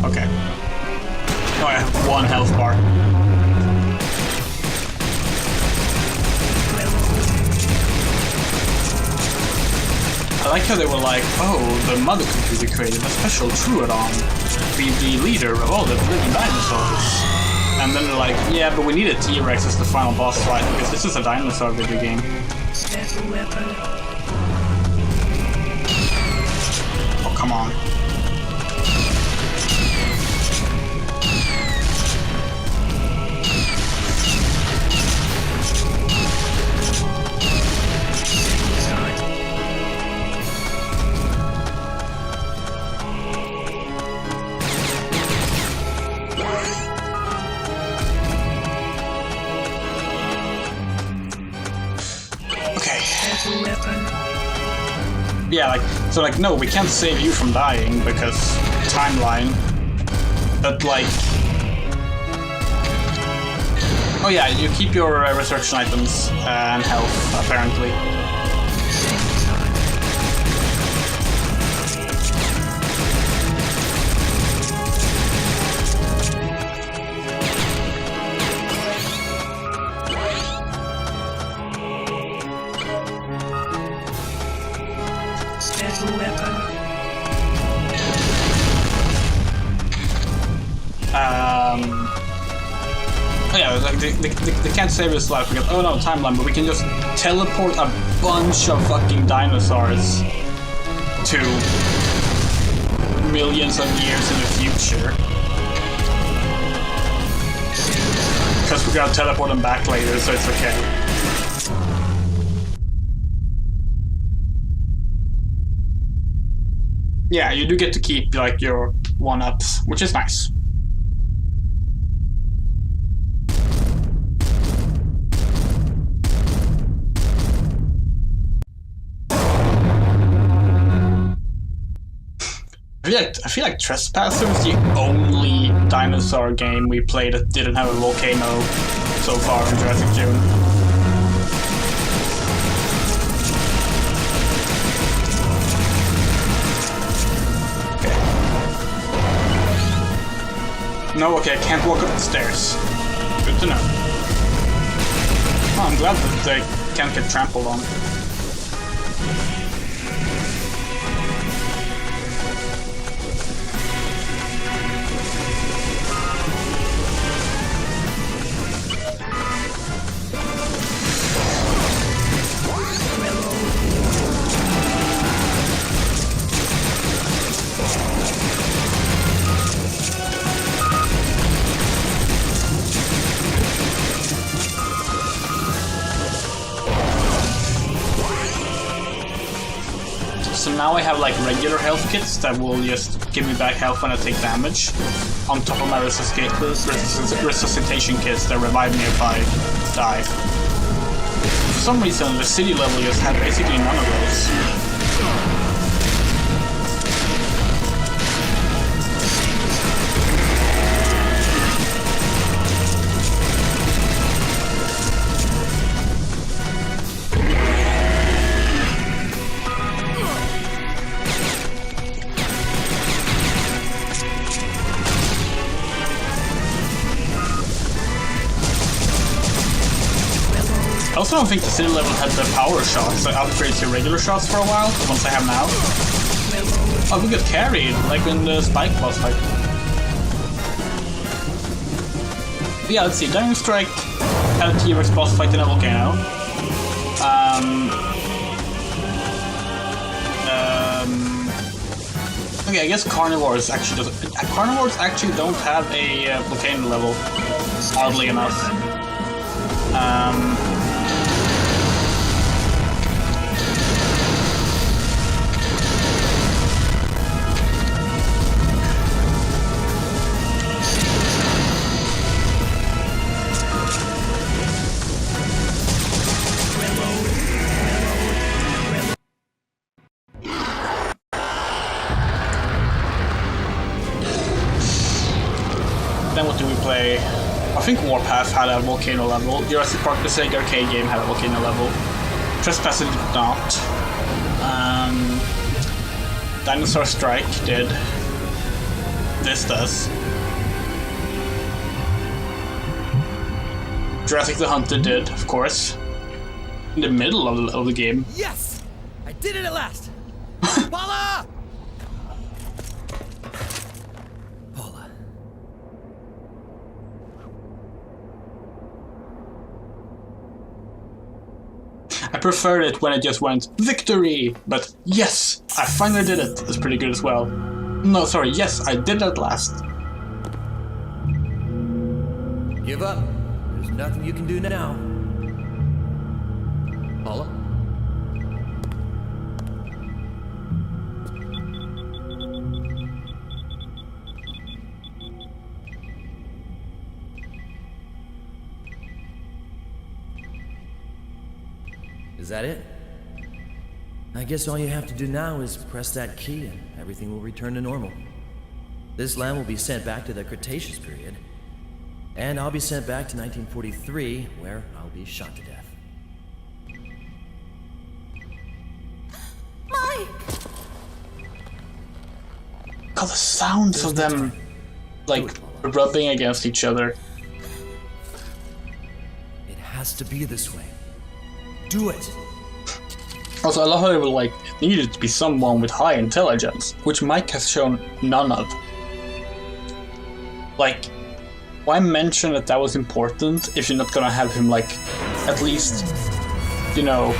S1: Okay. Oh, I have 1 health bar. I like how they were like, oh, the mother computer created a special Trooodon. Be the leader of all the living dinosaurs. And then they're like, yeah, but we need a T-Rex as the final boss fight because this is a dinosaur video game.
S5: Special weapon.
S1: Oh, come on. Yeah, like, no, we can't save you from dying because timeline. But like, oh yeah, you keep your resurrection items and health apparently. Oh yeah, like they can't save his life because, oh no, timeline, but we can just teleport a bunch of fucking dinosaurs to millions of years in the future. Because we're gonna teleport them back later, so it's okay. Yeah, you do get to keep like your 1-ups, which is nice. I feel like Trespasser was the only dinosaur game we played that didn't have a volcano so far in Jurassic June. Okay. No, okay, I can't walk up the stairs. Good to know. Oh, I'm glad that they can't get trampled on. So now I have like regular health kits that will just give me back health when I take damage, on top of my resuscitation kits that revive me if I die. For some reason, the city level just had basically none of those. I also don't think the city level had the power shots that upgrades your regular shots for a while, the ones I have now. Oh, we got carried, like in the Spike boss fight. But yeah, let's see, Dino Strike had a T-Rex boss fight in a volcano. Okay, I guess Carnivores actually doesn't... Carnivores actually don't have a volcano level, oddly enough. Then what do we play? I think Warpath had a volcano level. Jurassic Park, the Sega arcade game, had a volcano level. Trespasser did not. Dinosaur Strike did. This does. Jurassic the Hunter did, of course. In the middle of the game.
S3: Yes! I did it at last! Paula! Paula.
S1: I preferred it when it just went victory, but yes, I finally did it. That's pretty good as well. No, sorry, yes, I did it at last.
S3: Give up. There's nothing you can do now. Paula? Is that it? I guess all you have to do now is press that key and everything will return to normal. This land will be sent back to the Cretaceous period, and I'll be sent back to 1943, where I'll be shot to death.
S6: Mike!
S1: God, the sounds of them, like, rubbing against each other.
S3: It has to be this way. Do it!
S1: Also, I love how they were like, it needed to be someone with high intelligence, which Mike has shown none of. Like, why mention that that was important if you're not gonna have him, like, at least, you know,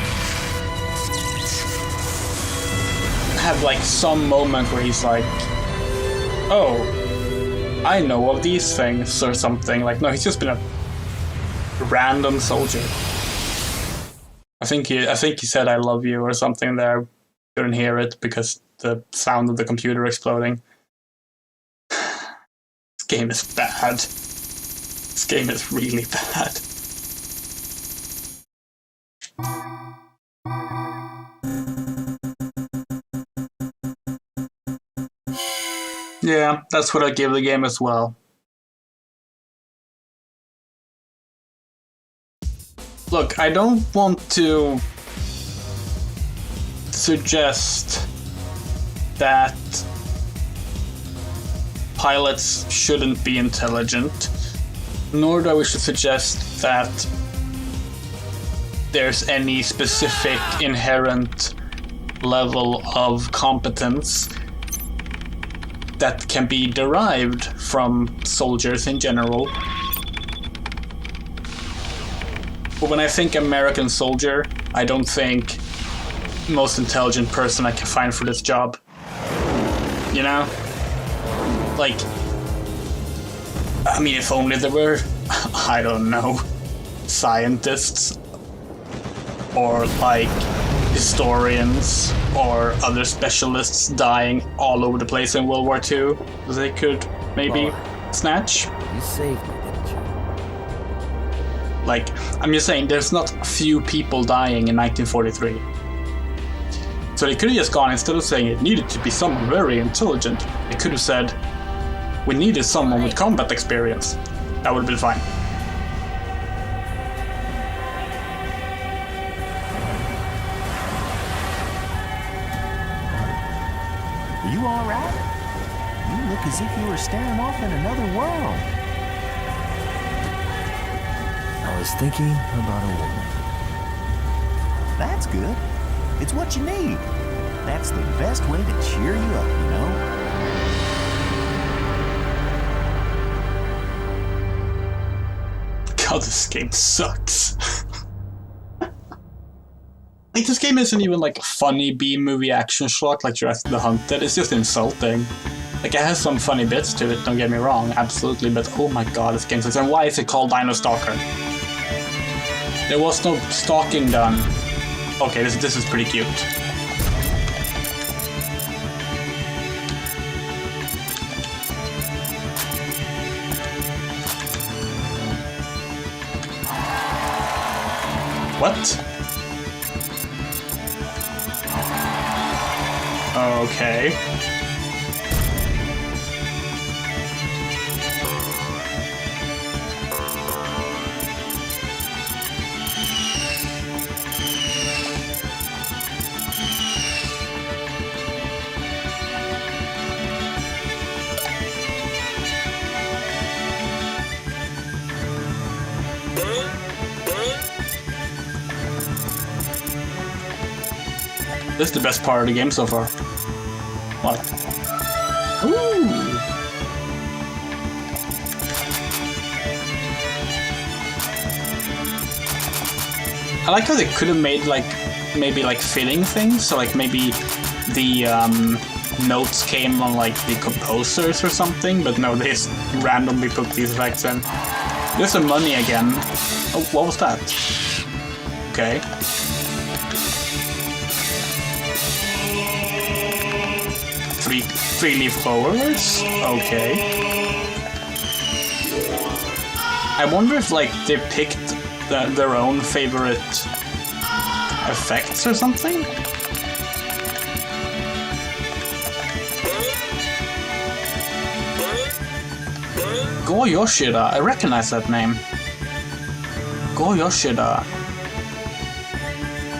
S1: have, like, some moment where he's like, oh, I know of these things, or something. Like, no, he's just been a random soldier. I think he said I love you or something there. Couldn't hear it because the sound of the computer exploding. This game is bad. This game is really bad. Yeah, that's what I give the game as well. Look, I don't want to suggest that pilots shouldn't be intelligent, nor do I wish to suggest that there's any specific inherent level of competence that can be derived from soldiers in general. But when I think American soldier, I don't think most intelligent person I can find for this job. You know? Like, I mean, if only there were, I don't know, scientists or like historians or other specialists dying all over the place in World War II that they could maybe snatch.
S3: You saved me, didn't you?
S1: Like, I'm just saying, there's not a few people dying in 1943. So they could have just gone, instead of saying it needed to be someone very intelligent, they could have said, we needed someone with combat experience. That would have been fine.
S2: You all right? You look as if you were staring off in another world.
S3: I was thinking about a woman.
S2: That's good. It's what you need. That's the best way to cheer you up, you know?
S1: God, this game sucks. Like, this game isn't even like a funny B-movie action shot like Jurassic the Hunter. It's just insulting. Like, it has some funny bits to it, don't get me wrong, absolutely, but oh my god, this game sucks. And why is it called Dino Stalker? There was no stalking done. Okay, this is pretty cute. What? Okay. This is the best part of the game so far. What? Ooh! I like how they could have made like maybe like fitting things, so like maybe the notes came on like the composers or something, but no, they just randomly put these effects in. There's some money again. Oh, what was that? Okay. Three-leaf clovers? Okay. I wonder if like they picked their own favorite effects or something? Go Yoshida, I recognize that name. Go Yoshida.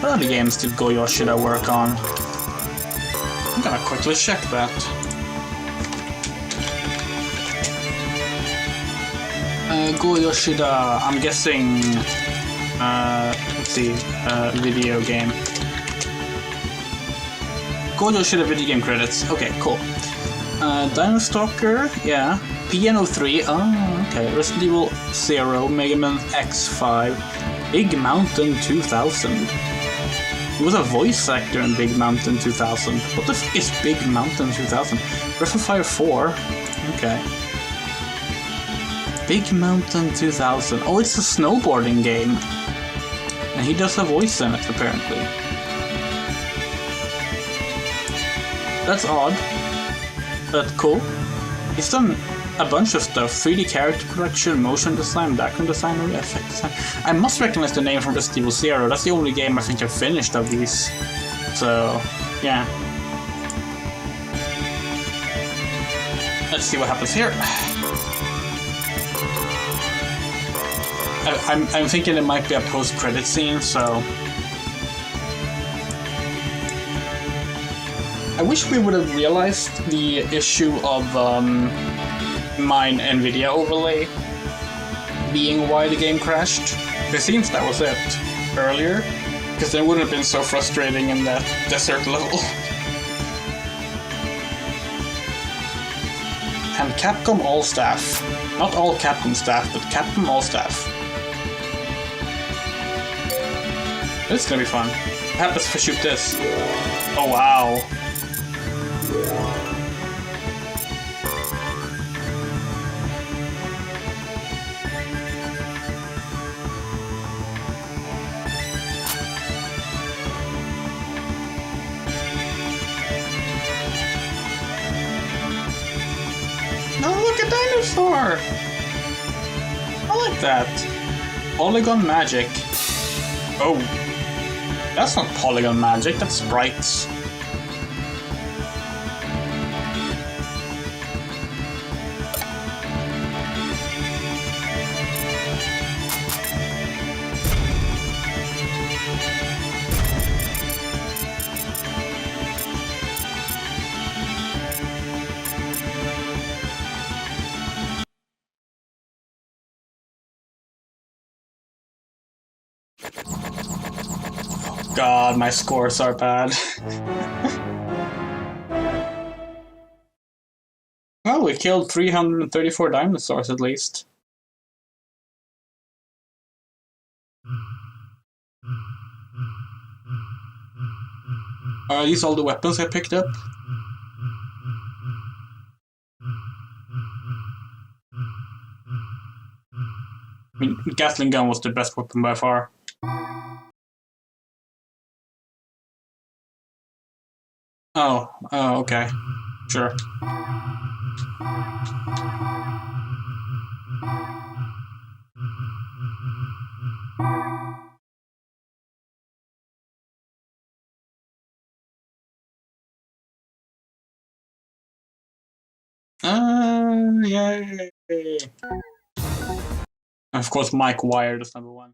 S1: What other games did Go Yoshida work on? I'm gonna quickly check that. Go Yoshida, I'm guessing... let's see, video game. Go Yoshida video game credits. Okay, cool. Dino Stalker, yeah. Piano 3, oh, okay. Resident Evil 0, Mega Man X5, Big Mountain 2000. He was a voice actor in Big Mountain 2000. What the f is Big Mountain 2000? Breath of Fire 4, okay. Big Mountain 2000. Oh, it's a snowboarding game. And he does a voice in it, apparently. That's odd, but cool. He's done a bunch of stuff. 3D character production, motion design, background design, effect design. I must recognize the name from Resident Evil 0. That's the only game I think I've finished of these. So, yeah. Let's see what happens here. I'm thinking it might be a post-credit scene, so... I wish we would have realized the issue of my NVIDIA overlay being why the game crashed. It seems that was it earlier, because then it wouldn't have been so frustrating in that desert level. And Capcom all staff. Not all Capcom staff, but Capcom all staff. It's gonna be fun. What happens if I shoot this? Oh wow. Oh, look, a dinosaur! I like that. Polygon magic. Oh. That's not polygon magic, that's sprites. God, my scores are bad. Well, we killed 334 dinosaurs at least. Are these all the weapons I picked up? I mean, Gatling gun was the best weapon by far. Oh, okay. Sure. Yay! And of course, Mike Wired is #1.